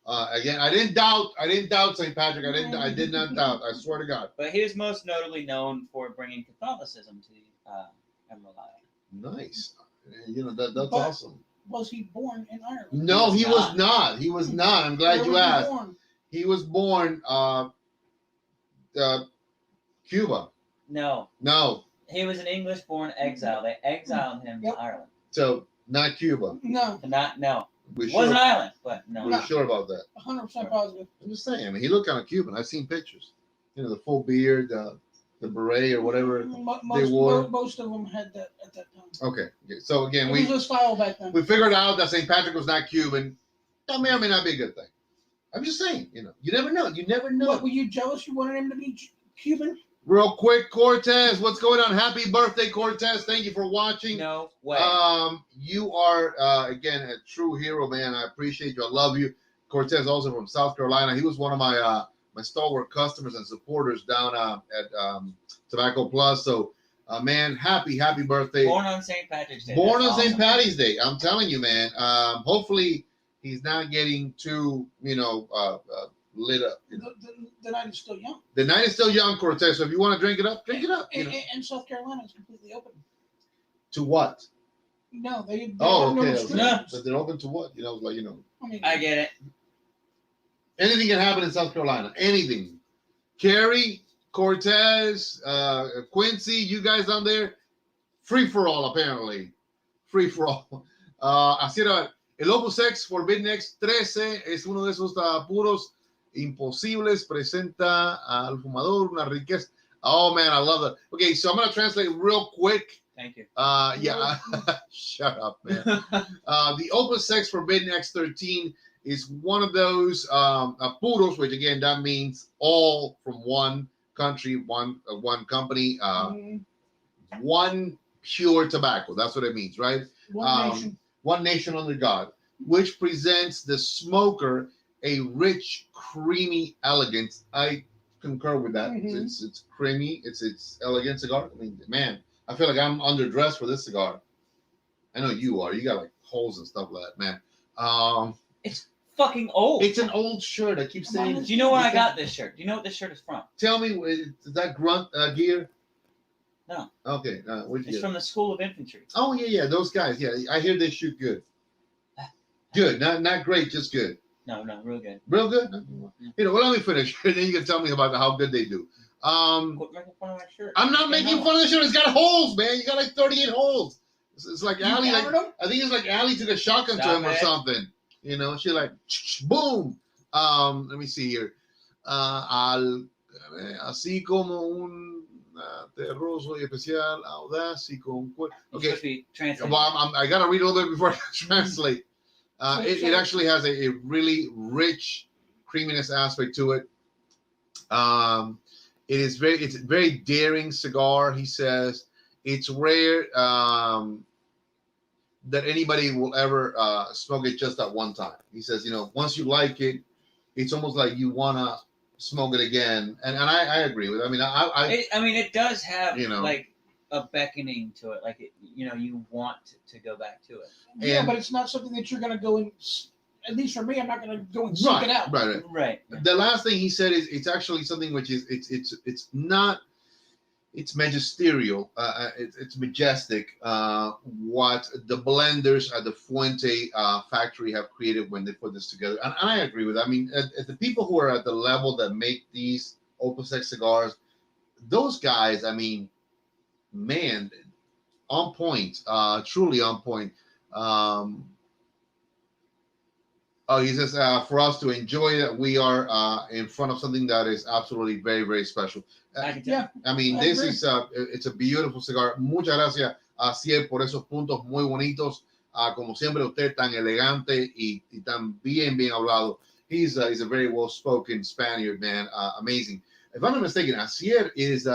Again, I didn't doubt St. Patrick. I did not doubt. I swear to God. But he was most notably known for bringing Catholicism to Emerald Isle. Nice. That's awesome. Was he born in Ireland? No, he was not. He was not. I'm glad you asked. He was born Cuba. No. No. He was an English-born exile. They exiled him to Ireland. So not Cuba. No. No. It was an island, but no. We're sure about that. 100% positive. I'm just saying. I mean, he looked kind of Cuban. I've seen pictures. You know, the full beard, the beret or whatever they wore. Most of them had that at that time. Okay. So again, it was a style back then. We figured out that St. Patrick was not Cuban. That may or may not be a good thing. I'm just saying. You know, you never know. You never know. What, were you jealous? You wanted him to be Cuban? Real quick, Cortez, what's going on? Happy birthday, Cortez. Thank you for watching. No way. You are, again, a true hero, man. I appreciate you. I love you. Cortez, also from South Carolina. He was one of my my stalwart customers and supporters down at Tobacco Plus. So, man, happy birthday. Born on St. Patrick's Day. Born on St. Patty's Day. I'm telling you, man. Hopefully, he's not getting too, lit up. The night is still young. The night is still young, Cortez. So if you want to drink it up, drink it up. And South Carolina is completely open. To what? No, they oh, no okay. But they're open to what? I get it. Anything can happen in South Carolina. Anything. Carrie, Cortez, Quincy, you guys down there, free for all, apparently. Free for all. Así era. El Opus X Forbidden X 13 es uno de esos puros imposibles. Presenta al fumador una riqueza. Oh, man, I love that. Okay, so I'm going to translate real quick. Thank you. Yeah. Shut up, man. The Opus X Forbidden X13 is one of those puros, which, again, that means all from one country, one company, one pure tobacco. That's what it means, right? One nation. One nation under God, which presents the smoker a rich, creamy elegance. I concur with that. Mm-hmm. It's creamy. It's elegant cigar. I mean, man, I feel like I'm underdressed for this cigar. I know you are. You got like holes and stuff like that, man. It's fucking old. It's an old shirt. I keep saying. Do you know where I got this shirt? Do you know what this shirt is from? Tell me, is that Grunt gear? No. Okay. It's from the School of Infantry. Oh yeah, those guys. Yeah, I hear they shoot good. Good, not great, just good. No, real good. Real good. Well, let me finish, and then you can tell me about how good they do. Quit making fun of my shirt. I'm not making fun of the shirt. It's got holes, man. You got like 38 holes. It's like Ali. I think it's like Ali took a shotgun to him or something. She like boom. Let me see here. Así como un terroso y especial, audaz y con okay. Well, I gotta read a little bit before I translate. It actually has a really rich creaminess aspect to it. It's very daring cigar. He says it's rare that anybody will ever smoke it just at one time. He says, once you like it, it's almost like you wanna smoke it again, and I agree with it. I mean, it does have like a beckoning to it, like you want to go back to it. Yeah, but it's not something that you're gonna go and. At least for me, I'm not gonna go and seek it out. Right. The last thing he said is it's actually something which is it's not. It's magisterial. It's majestic. What the blenders at the Fuente factory have created when they put this together, and I agree with that. I mean, the people who are at the level that make these Opus X cigars, those guys. I mean, man, on point. Truly on point. He says, for us to enjoy it, we are in front of something that is absolutely very, very special. I mean, this is it's a beautiful cigar. Muchas gracias a Ciel por esos puntos muy bonitos. Como siempre, usted tan elegante y tan bien hablado. He's a very well-spoken Spaniard, man. Amazing. If I'm not mistaken, Asier is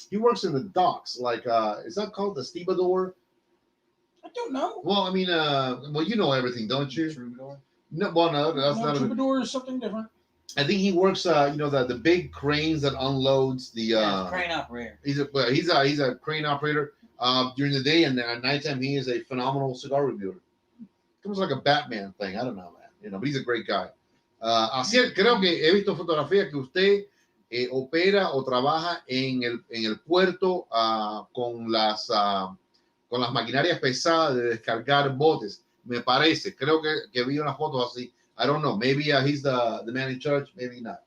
he works in the docks. Like, is that called the stevedore? I don't know. Well, I mean, you know everything, don't you? Troubadour? No, well, no, that's not. Troubadour is something different. I think he works, the big cranes that unloads the. Crane operator. He's a crane operator during the day, and at nighttime he is a phenomenal cigar reviewer. It was like a Batman thing. I don't know, man. But he's a great guy. Así creo que he visto fotografías que usted opera o trabaja en el puerto con las maquinarias pesadas de descargar botes. Me parece. Creo que vi unas fotos así. I don't know. Maybe he's the man in charge. Maybe not.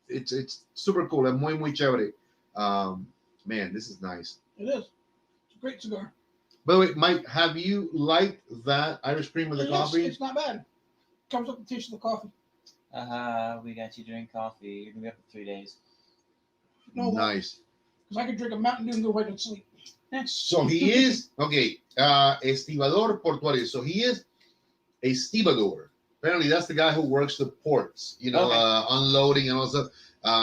it's super cool. Es muy chévere. Man, this is nice. It is. It's a great cigar. By the way, Mike, have you liked that Irish cream with the coffee? It's not bad. Comes up the taste of the coffee. We got you drink coffee. You're gonna be up for 3 days. No, nice. Because I could drink a Mountain Dew and go right to sleep. So he is estibador portuario. So he is a estibador. Apparently, that's the guy who works the ports. Unloading and all that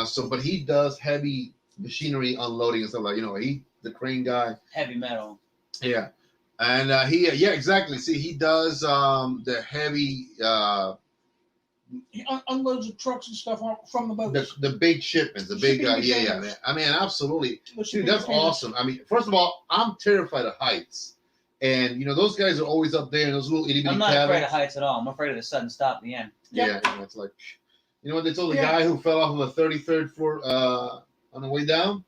stuff. But he does heavy machinery unloading and stuff like. He the crane guy. Heavy metal. Yeah, and exactly. See, he does the heavy. He unloads the trucks and stuff from the boats. The big shipments, the big yeah. I mean, absolutely, dude, that's awesome. I mean, first of all, I'm terrified of heights, and those guys are always up there in those little itty bitty cabins. I'm not afraid of heights at all. I'm afraid of the sudden stop at the end. Yeah, it's like, what they told the guy who fell off of a 33rd floor on the way down.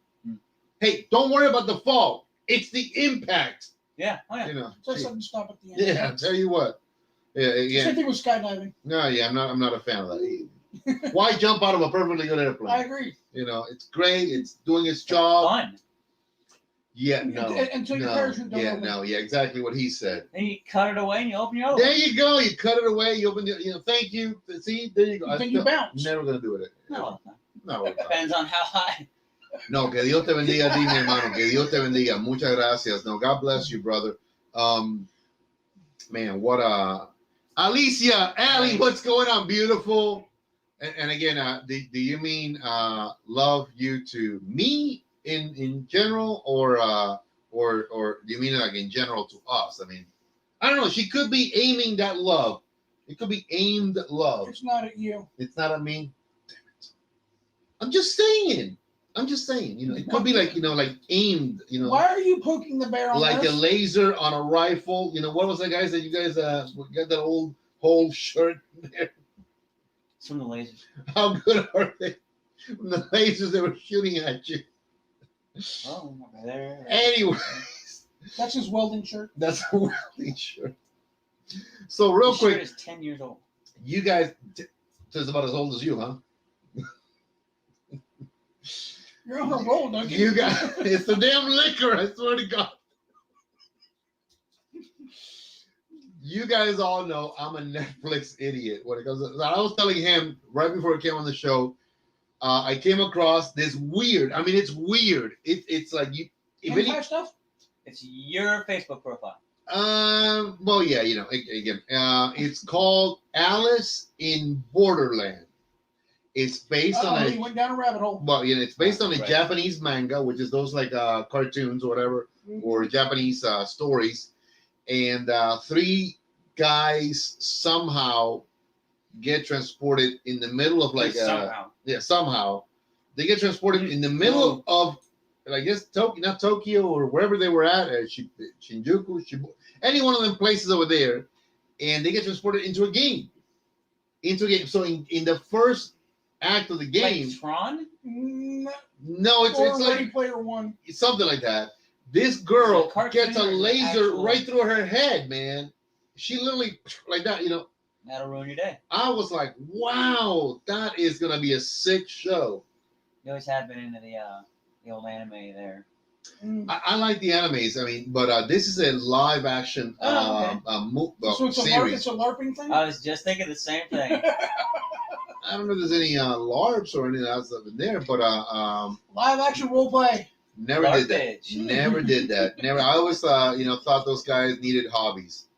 Hey, don't worry about the fall. It's the impact. Yeah. Oh yeah. So sudden stop at the end. Yeah, I'll tell you what. Yeah. Same thing with skydiving. No, yeah, I'm not a fan of that. Why jump out of a perfectly good airplane? I agree. It's great. It's doing its job. Fun. Yeah, no. Until your parachute don't open. Yeah, exactly what he said. Then you cut it away and you open your other. There you go. You cut it away. You open your, thank you. See, there you go. Then you bounce. Never gonna do it. No. No. Depends on how high. No, que Dios te bendiga a ti, mi hermano. Que Dios te bendiga. Muchas gracias. No, God bless you, brother. Man, what Alicia, Allie, what's going on, beautiful? And again, do you mean love you to me in general, or do you mean like in general to us? I mean, I don't know. She could be aiming that love. It could be aimed at love. It's not at you. It's not at me. Damn it. I'm just saying. It could be like, like aimed, Why are you poking the bear on like this? a laser on a rifle? What was that, guys, that you guys got that old whole shirt there? It's from the lasers. How good are they? From the lasers they were shooting at you. Oh, there. Anyways. That's his welding shirt. That's a welding shirt. So real His quick. shirt is 10 years old. You guys, just about as old as you, huh? You're on a roll, don't you? You guys, it's the damn liquor, I swear to God. You guys all know I'm a Netflix idiot when it comes to, I was telling him right before I came on the show, I came across this weird, it's weird. It's like you, if any stuff? It's your Facebook profile. Well, yeah, again, it's called Alice in Borderland. It's based on he went down a rabbit hole. Well, it's based on a Japanese manga, which is those like cartoons or whatever, or Japanese stories. And 3 guys somehow get transported in the middle of somehow they get transported in the middle of, I guess, not Tokyo or wherever they were at, Shinjuku, any one of them places over there, and they get transported into a game. So in the first act of the game, like Tron? No, it's like Ready Player One, something like that. This girl gets a laser actual... right through her head, man. She literally like that, That'll ruin your day. I was like, wow, that is gonna be a sick show. You always have been into the old anime there. I like the animes. But this is a live action so it's series. It's a LARPing thing. I was just thinking the same thing. I don't know if there's any LARPs or anything else in there, but live action role play. Never did that. Never did that. Never. I always thought those guys needed hobbies.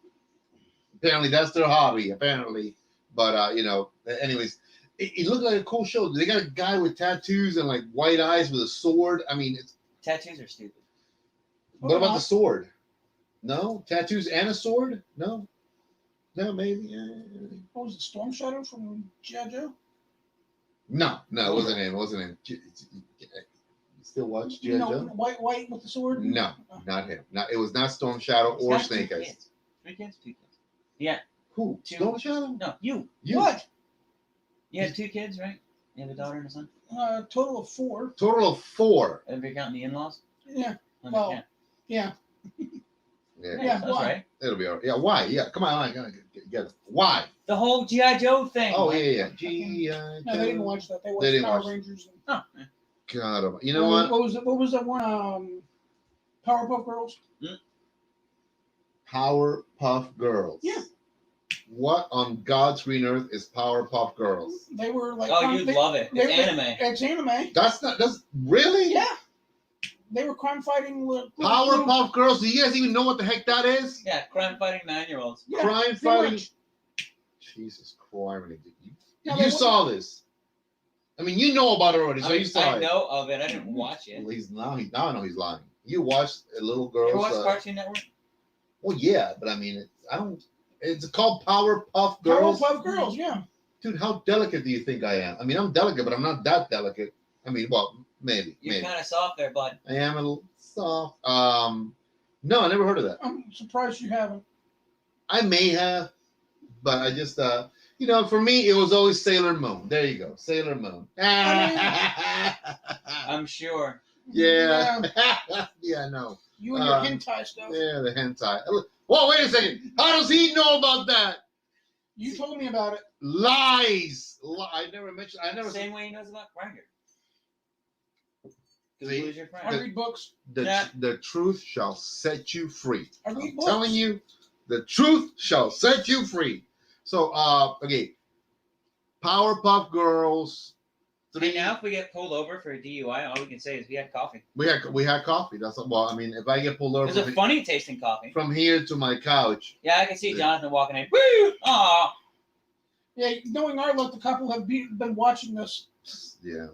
Apparently, that's their hobby. Apparently, but anyways, it looked like a cool show. They got a guy with tattoos and like white eyes with a sword. Tattoos are stupid. What about the sword? No tattoos and a sword? No, maybe. What was it? Storm Shadow from G.I. Joe? No, it wasn't him. It wasn't him. You still watch G.I. Joe? White with the sword? No, not him. It was not Storm Shadow or Snake Eyes. 3 kids, 2 kids. Yeah. Who? 2. Storm Shadow? No, you. What? You have 2 kids, right? You have a daughter and a son? Total of 4. Total of 4. If you're counting the in-laws? Yeah. Well, yeah. Yeah. Yeah, That's why? right. It'll be all right. Yeah, why? Yeah, come on, I gotta get it. Why? The whole G.I. Joe thing. Oh, like, yeah. G.I. No, they didn't watch that. They watched didn't Power watch it. Rangers. Oh, God, you know what? What was that one? Powerpuff Girls. Powerpuff Girls. Yeah. What on God's green earth is Powerpuff Girls? They were like. oh, you'd love it. It's anime. It's anime. That's really? Yeah. They were crime fighting. Powerpuff Girls. Do you guys even know what the heck that is? Yeah, crime fighting 9-year-olds. Yeah, Crime pretty fighting. much. Jesus Christ! Yeah, You they saw this. I mean, you know about it already, so I mean, you saw I it. know of it. I didn't watch it. Well, now I know he's lying. You watched a little girl. You ever watch Cartoon Network? Well, yeah, but I mean, I don't. It's called Powerpuff Girls. Powerpuff Girls. Yeah. Dude, how delicate do you think I am? I mean, I'm delicate, but I'm not that delicate. I mean, well, maybe. You're maybe. kind of soft there, bud. I am a little soft. No, I never heard of that. I'm surprised you haven't. I may have, but I just, for me, it was always Sailor Moon. There you go, Sailor Moon. I'm sure. Yeah. Yeah, I know. You and your hentai stuff. Yeah, the hentai. Whoa, wait a second. How does he know about that? You told me about it. Lies. I never mentioned. Same way he knows about Grindr. Because See, you lose your friend. I read books. The truth shall set you free. I read I'm books. telling you, the truth shall set you free. So, okay. Powerpuff Girls. Hey, now if we get pulled over for a DUI, all we can say is we had coffee. We had coffee. That's well. I mean, if I get pulled over It was a funny tasting coffee. from here to my couch. Yeah, I can see Jonathan walking in. Woo! Aw. Yeah, knowing our luck, the couple have been watching this. Yeah.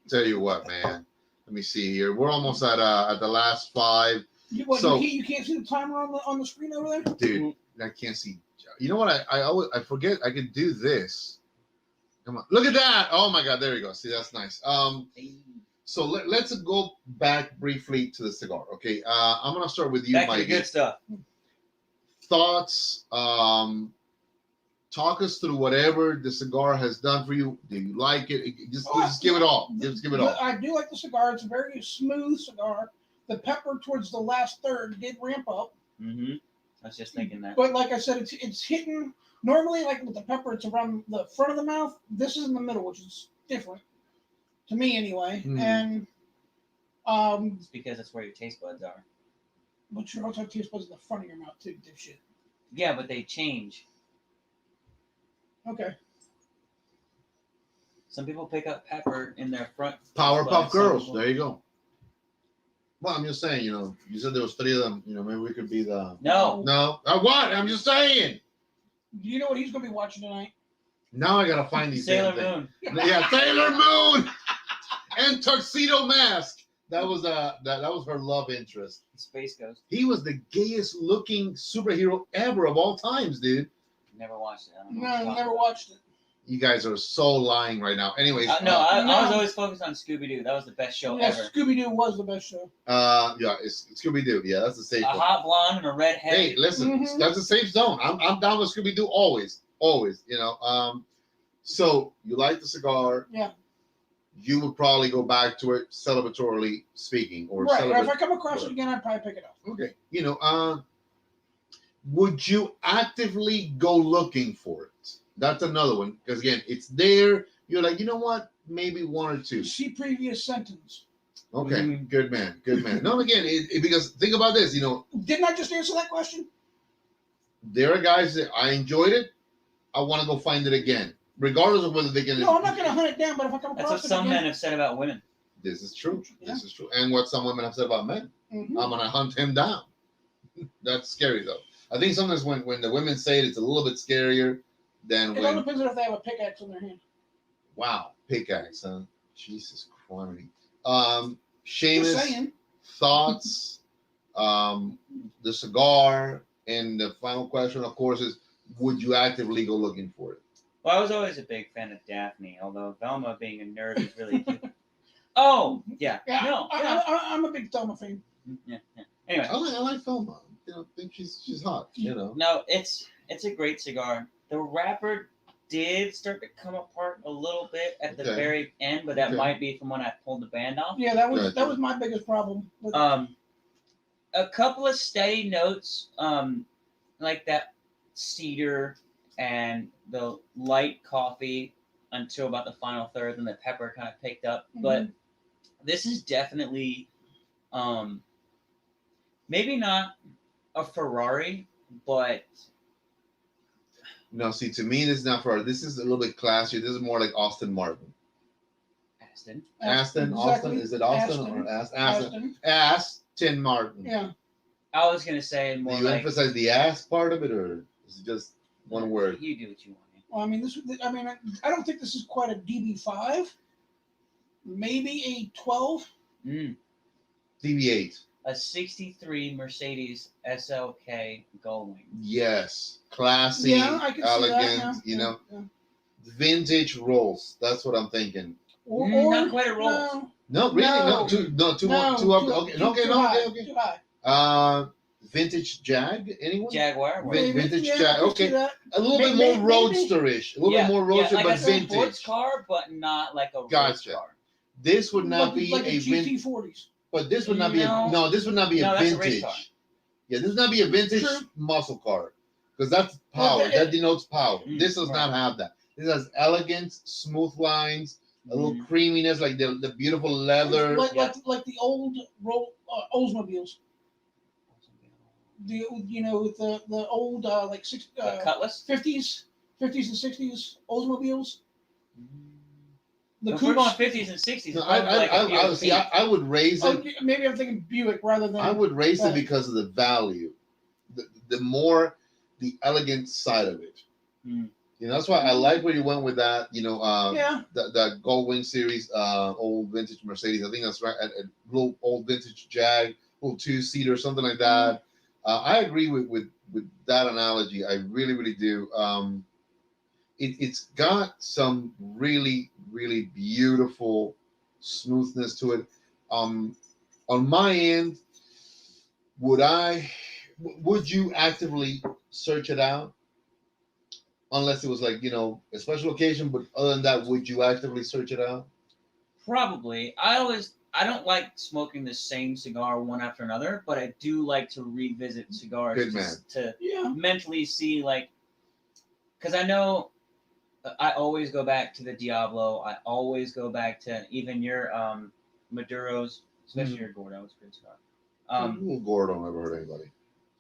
Tell you what, man. Let me see here. We're almost at the last 5. You can't see the timer on the screen over there? Dude, I can't see. You know what? I forget I could do this. Come on. Look at that. Oh my God. There you go. See, that's nice. So let's go back briefly to the cigar. Okay. I'm gonna start with you, Back to the Mikey. good stuff. Thoughts. Talk us through whatever the cigar has done for you. Do you like it? Just give it all. Just give it all. I do like the cigar. It's a very smooth cigar. The pepper towards the last third did ramp up. Mm-hmm. I was just thinking that. But like I said, it's hitting. Normally, like with the pepper, it's around the front of the mouth. This is in the middle, which is different to me anyway. And it's because that's where your taste buds are. But your also taste buds in the front of your mouth too, dipshit. Yeah, but they change. Okay. Some people pick up pepper in their front. Powerpuff Girls. There you go. Well, I'm just saying, you said there was 3 of them. Maybe we could be the. No. What? I'm just saying. Do you know what he's going to be watching tonight? Now I gotta find these. Sailor Moon. Yeah, Sailor Moon and Tuxedo Mask. That was her love interest. Space Ghost. He was the gayest looking superhero ever of all times, dude. Never watched it. I don't know No, never watched it. You guys are so lying right now. Anyways, I was always focused on Scooby Doo. That was the best show ever. Scooby Doo was the best show. Yeah, it's Scooby Doo. Yeah, that's the safe one. Hot blonde and a red head. Hey, listen, that's a safe zone. I'm down with Scooby Doo always. So you like the cigar? Yeah. You would probably go back to it celebratorily speaking, or right. If I come across it again, I'd probably pick it up. Okay. Would you actively go looking for it? That's another one, because again, it's there. You're like, you know what? Maybe 1 or 2. See previous sentence. Okay, good man. No, again, because think about this. Didn't I just answer that question? There are guys that I enjoyed it. I want to go find it again, regardless of whether they can. No, I'm not going to hunt it down. But if I come across That's what some men have said about women. This is true. Yeah. This is true, and what some women have said about men. Mm-hmm. I'm gonna hunt him down. That's scary though. I think sometimes when the women say it, it's a little bit scarier than it all depends on if they have a pickaxe in their hand. Wow, pickaxe, huh? Jesus Christ. Seamus, thoughts, the cigar, and the final question, of course, is would you actively go looking for it? Well, I was always a big fan of Daphne, although Velma being a nerd is really cute. Oh, yeah. No, I'm a big Thelma fan. Yeah. Anyway. I like Velma. I think she's hot, No, it's a great cigar. The wrapper did start to come apart a little bit at the very end, but that might be from when I pulled the band off. Yeah, that was my biggest problem. a couple of steady notes, like that cedar and the light coffee until about the final third, and the pepper kind of picked up. Mm-hmm. But this is definitely, maybe not a Ferrari, but no. See, to me, this is not Ferrari. This is a little bit classier. This is more like Aston Martin. Aston, exactly. Austin. Is it Austin or Aston? Aston Martin. Yeah. I was gonna say more. Do you like, emphasize the ass part of it, or is it just one word? You do what you want. Well, I mean, I don't think this is quite a DB5. Maybe a 12. DB8. A 63 Mercedes SLK Gullwing. Yes, classy, Yeah, I can elegant. see that. You know, Yeah. vintage Rolls. That's what I'm thinking. Or not quite a Rolls. No, really, No. too up. Too Okay. Vintage Jag. Anyone? Jaguar. Vintage yeah, Jag. Okay, a little bit more roadsterish. A little bit more roadster, like but a vintage. sports car, but not like a Gotcha. race car. This would not be like a vintage. GT40s. But this would not be this would not be No, a that's a race vintage. car. Yeah, this would not be a vintage True. muscle car because that's power. That denotes power. This does right. not have that. This has elegance, smooth lines, a little creaminess, like the beautiful leather. Like the old Oldsmobiles. With the old Cutlass. 50s and 60s Oldsmobiles. The If we're going 50s and 60s, No, I would raise it. Maybe I'm thinking Buick rather than. I would raise it because of the value, the elegant side of it. That's why I like where you went with that. The Gullwing series, old vintage Mercedes. I think that's right. A little old vintage Jag, little 2-seater, something like that. I agree with that analogy. I really, really do. It's got some really, really beautiful smoothness to it. On my end, would you actively search it out? Unless it was like, a special occasion, but other than that, would you actively search it out? Probably. I don't like smoking the same cigar one after another, but I do like to revisit cigars to mentally see, because I know I always go back to the Diablo. I always go back to even your Maduros, especially your Gordo. It's a great cigar. Little Gordo never hurt anybody.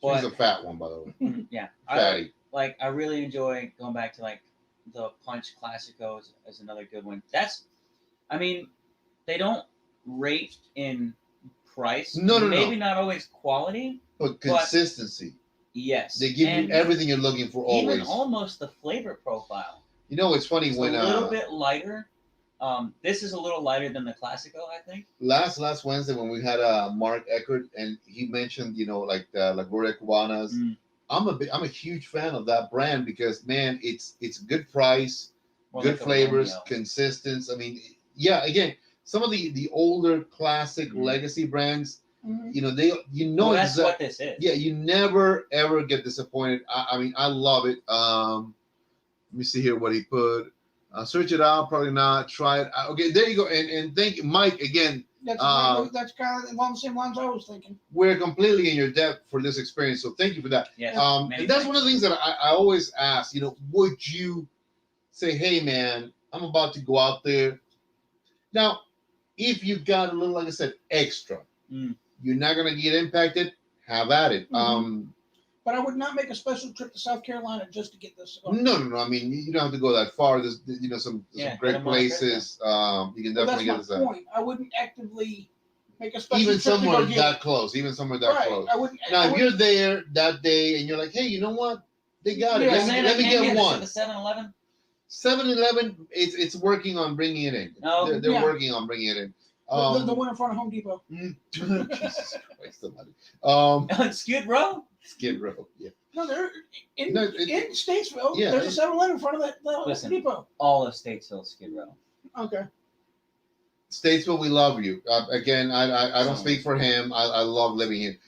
He's a fat one, by the way. Yeah. Fatty. I really enjoy going back to the Punch Classicos as another good one. They don't rate in price. No. Maybe not always quality, but consistency. Yes. They give you everything you're looking for always. Even almost the flavor profile. It's funny it's when a little bit lighter. This is a little lighter than the Classico, I think. Last Wednesday when we had Mark Eckert and he mentioned, like La Gloria Cubanas. I'm a huge fan of that brand because man, it's good price, good flavors, consistency. Again, some of the older classic legacy brands, that's what this is. Yeah, you never ever get disappointed. I love it. Let me see here what he put. Search it out, probably not. Try it. Okay, there you go. And thank you, Mike, again. That's kind of along the same lines I was thinking. We're completely in your depth for this experience, so thank you for that. Yes, and that's one of the things that I always ask. Would you say, "Hey, man, I'm about to go out there." Now, if you got a little, like I said, extra, you're not gonna get impacted. Have at it. But I would not make a special trip to South Carolina just to get this. No. You don't have to go that far. There's some great places. You can definitely get this. That's my point. I wouldn't actively make a special even trip somewhere to go that close. Even somewhere that close. I wouldn't. Now, if you're there that day and you're like, hey, you know what? They got it. Let me get one. The 7-Eleven. 7-Eleven, it's working on bringing it in. No, they're working on bringing it in. The one in front of Home Depot. Jesus Christ, somebody. Skid Row. Skid Row, yeah. No, they're in Statesville. Yeah, there's a 7-Eleven in front of the Home Depot. All of Statesville, Skid Row. Okay. Statesville, we love you. Again, I don't speak for him. I love living here.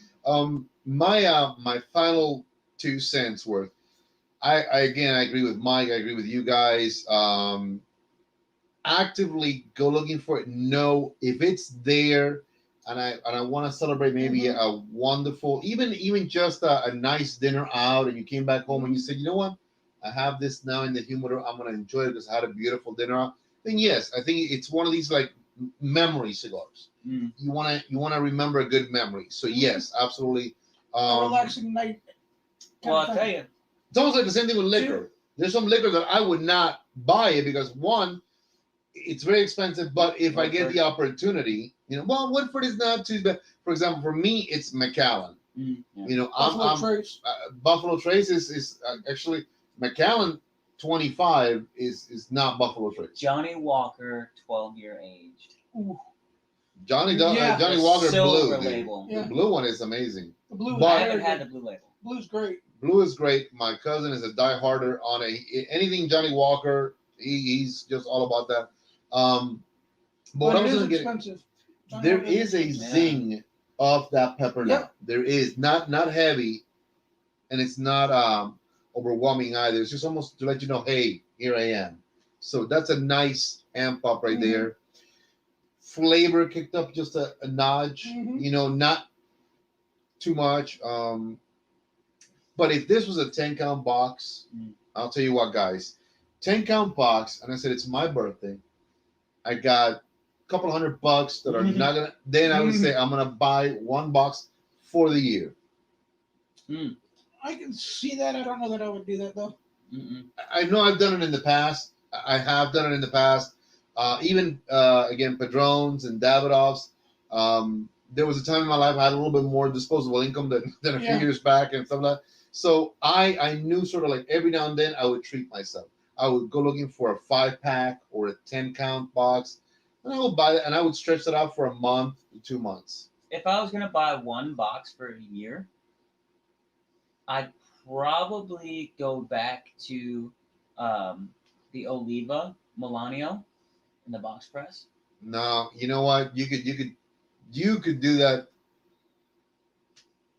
My final 2 cents worth. I agree with Mike. I agree with you guys. Actively go looking for it. No, if it's there and I want to celebrate maybe a wonderful, even just a nice dinner out, and you came back home and you said, you know what, I have this now in the humidor, I'm gonna enjoy it because I had a beautiful dinner out. Then yes, I think it's one of these like memory cigars. You wanna remember a good memory. So yes, absolutely. A relaxing night. Well, I'll tell you, it's almost like the same thing with liquor. There's some liquor that I would not buy it because one, it's very expensive. But if I get the opportunity, well, Woodford is not too bad. For example, for me, it's Macallan. Buffalo Trace. Buffalo Trace is actually Macallan 25 is not Buffalo Trace. Johnny Walker, 12-year aged. Ooh. Johnny Walker silver blue. Label. The blue one is amazing. The blue. I haven't had the blue label. Blue's great. Blue is great. My cousin is a dieharder on anything Johnny Walker. He's just all about that. But it is expensive. There is a zing of that pepper now. There is not heavy, and it's not overwhelming either. It's just almost to let you know, hey, here I am. So that's a nice amp up right there. Flavor kicked up just a notch. Not too much. But if this was a 10-count box, I'll tell you what, guys, 10-count box, and I said it's my birthday. I got a couple $100 that are not gonna. Then I would say I'm gonna buy one box for the year. I can see that. I don't know that I would do that though. I know I've done it in the past. I have done it in the past. Even again, Padrones and Davidoffs. There was a time in my life I had a little bit more disposable income than a few years back and stuff like that. So I knew sort of like every now and then I would treat myself. I would go looking for a 5-pack or a 10-count box, and I would buy it, and I would stretch it out for a month to 2 months. If I was gonna buy one box for a year, I'd probably go back to the Oliva Melanio in the box press. No, you know what? You could do that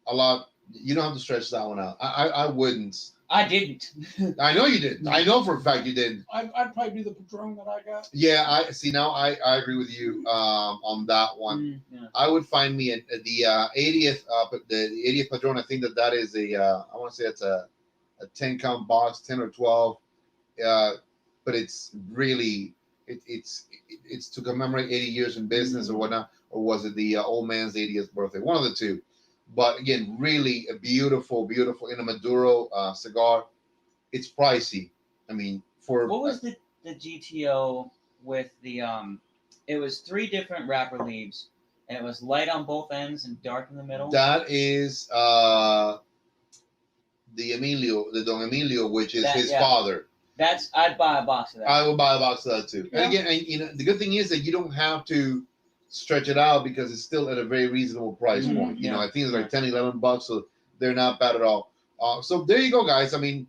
a lot. You don't have to stretch that one out. I wouldn't. I didn't. I know you didn't. I know for a fact you didn't. I'd probably do the Padron that I got. Yeah, I see. Now I agree with you on that one. I would find me the 80th, the 80th Padron. I think that is a. I want to say it's a 10-count box, 10 or 12. But it's really it's to commemorate 80 years in business or whatnot, or was it the old man's 80th birthday? One of the two. But again, really a beautiful in a Maduro cigar. It's pricey. I mean, for what was the GTO with the it was 3 different wrapper leaves, and it was light on both ends and dark in the middle. That is the Don Emilio, which is his father. I'd buy a box of that. I would buy a box of that too. Yeah. And again, the good thing is that you don't have to stretch it out because it's still at a very reasonable price point. I think it's like $10-11, so they're not bad at all. So there you go, guys. I mean,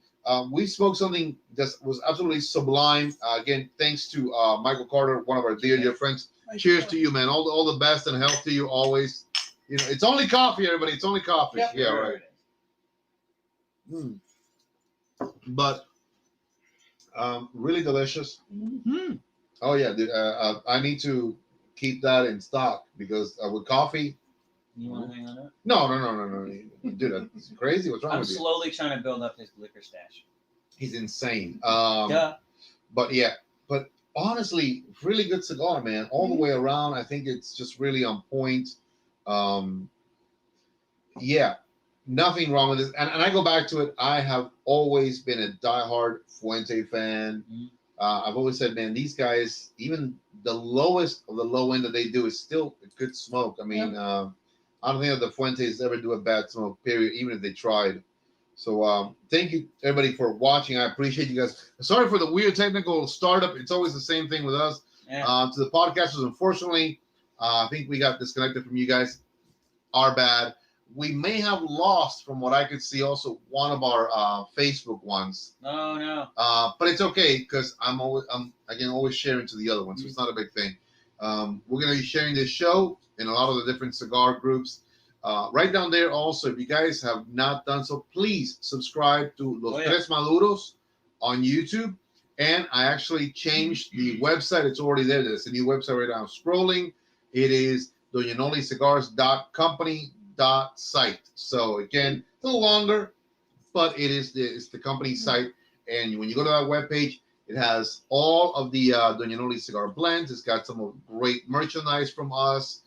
we smoked something that was absolutely sublime. Again, thanks to Michael Carter, one of our dear friends. Cheers to you, man. All the best and health to you always. It's only coffee, everybody. It's only coffee. Yep. Yeah, right. But really delicious. Oh yeah, dude. I need to keep that in stock because with coffee. You want to hang on to it? No. Dude, that's crazy. What's wrong with you? I'm slowly trying to build up his liquor stash. He's insane. But honestly, really good cigar, man. All the way around. I think it's just really on point. Nothing wrong with this. And I go back to it. I have always been a diehard Fuente fan. I've always said, man, these guys, even the lowest of the low end that they do is still a good smoke. I mean, I don't think that the Fuentes ever do a bad smoke, period, even if they tried. So thank you, everybody, for watching. I appreciate you guys. Sorry for the weird technical startup. It's always the same thing with us. To the podcasters, unfortunately, I think we got disconnected from you guys. Our bad. We may have lost, from what I could see, also one of our Facebook ones. Oh no! But it's okay because I'm always sharing to the other one, so it's not a big thing. We're gonna be sharing this show in a lot of the different cigar groups. Right down there, also, if you guys have not done so, please subscribe to Los Tres Maduros on YouTube. And I actually changed the website; it's already there. There's a new website right now. Scrolling, it is DoñaNoliCigars.company.site. So again, it's a little longer, but it's the company site. And when you go to that webpage, it has all of the Doña Noli cigar blends. It's got some great merchandise from us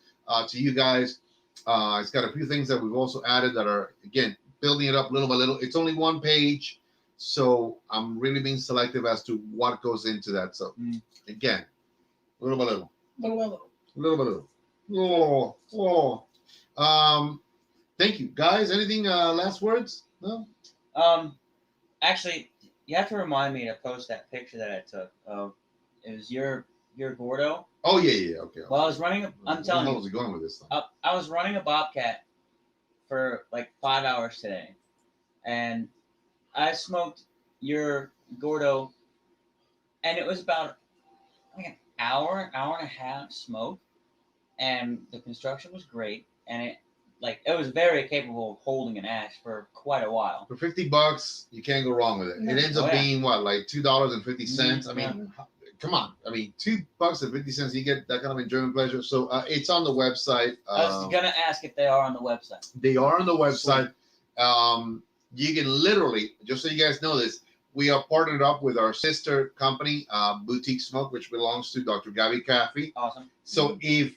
to you guys. It's got a few things that we've also added that are, again, building it up little by little. It's only one page, so I'm really being selective as to what goes into that. So, again, little by little. Thank you, guys. Anything, last words? No? Actually, you have to remind me to post that picture that I took of, it was your Gordo. Oh, yeah. Okay. Well, I was running, I'm telling you. Where was he going with this stuff? I was running a Bobcat for like 5 hours today, and I smoked your Gordo, and it was about like an hour and a half smoke, and the construction was great, and it was very capable of holding an ash for quite a while. For $50, you can't go wrong with it. It ends up being what, like $2.50? I mean, come on. I mean, $2.50, you get that kind of enjoyment pleasure. So it's on the website. I was gonna ask if they are on the website. They are on the website. You can literally, just so you guys know this, we are partnered up with our sister company, Boutique Smoke, which belongs to Dr. Gabby Caffey. Awesome. So if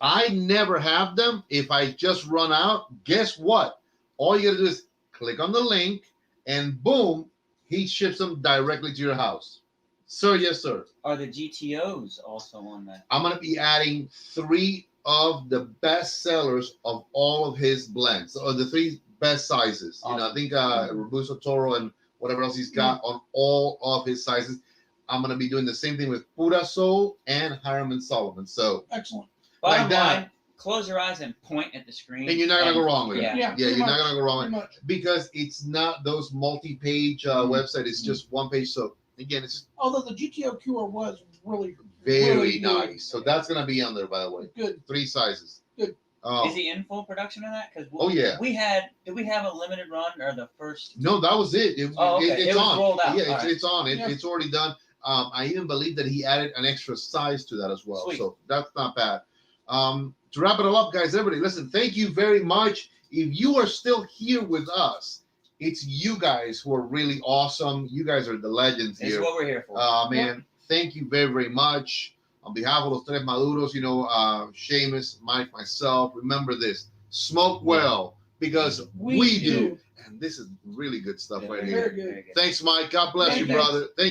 I never have them, if I just run out, guess what? All you gotta do is click on the link, and boom, he ships them directly to your house. Sir, yes, sir. Are the GTOs also on that? I'm gonna be adding 3 of the best sellers of all of his blends, or the 3 best sizes. Awesome. You know, I think Robusto Toro and whatever else he's got on all of his sizes. I'm gonna be doing the same thing with Pura Soul and Hiram and Sullivan. So excellent. Bottom line, close your eyes and point at the screen. And you're not going to go wrong with it. Yeah, you're not going to go wrong with it. Because it's not those multi-page website. It's just one page. So, again, it's just... Although the GTO QR was really very nice. So that's going to be on there, by the way. Good. 3 sizes. Good. Is he in full production of that? Because did we have a limited run or the first? No, that was it. It's on. Rolled out. Yeah, it's on. It's already done. I even believe that he added an extra size to that as well. Sweet. So that's not bad. To wrap it all up, guys, everybody, listen, thank you very much. If you are still here with us, it's you guys who are really awesome. You guys are the legends here. This is what we're here for. Man, thank you very, very much. On behalf of Los Tres Maduros, Seamus, Mike, myself, remember this. Smoke well, because we do. And this is really good stuff right here. Very good. Thanks, Mike. God bless you, brother. Thank you.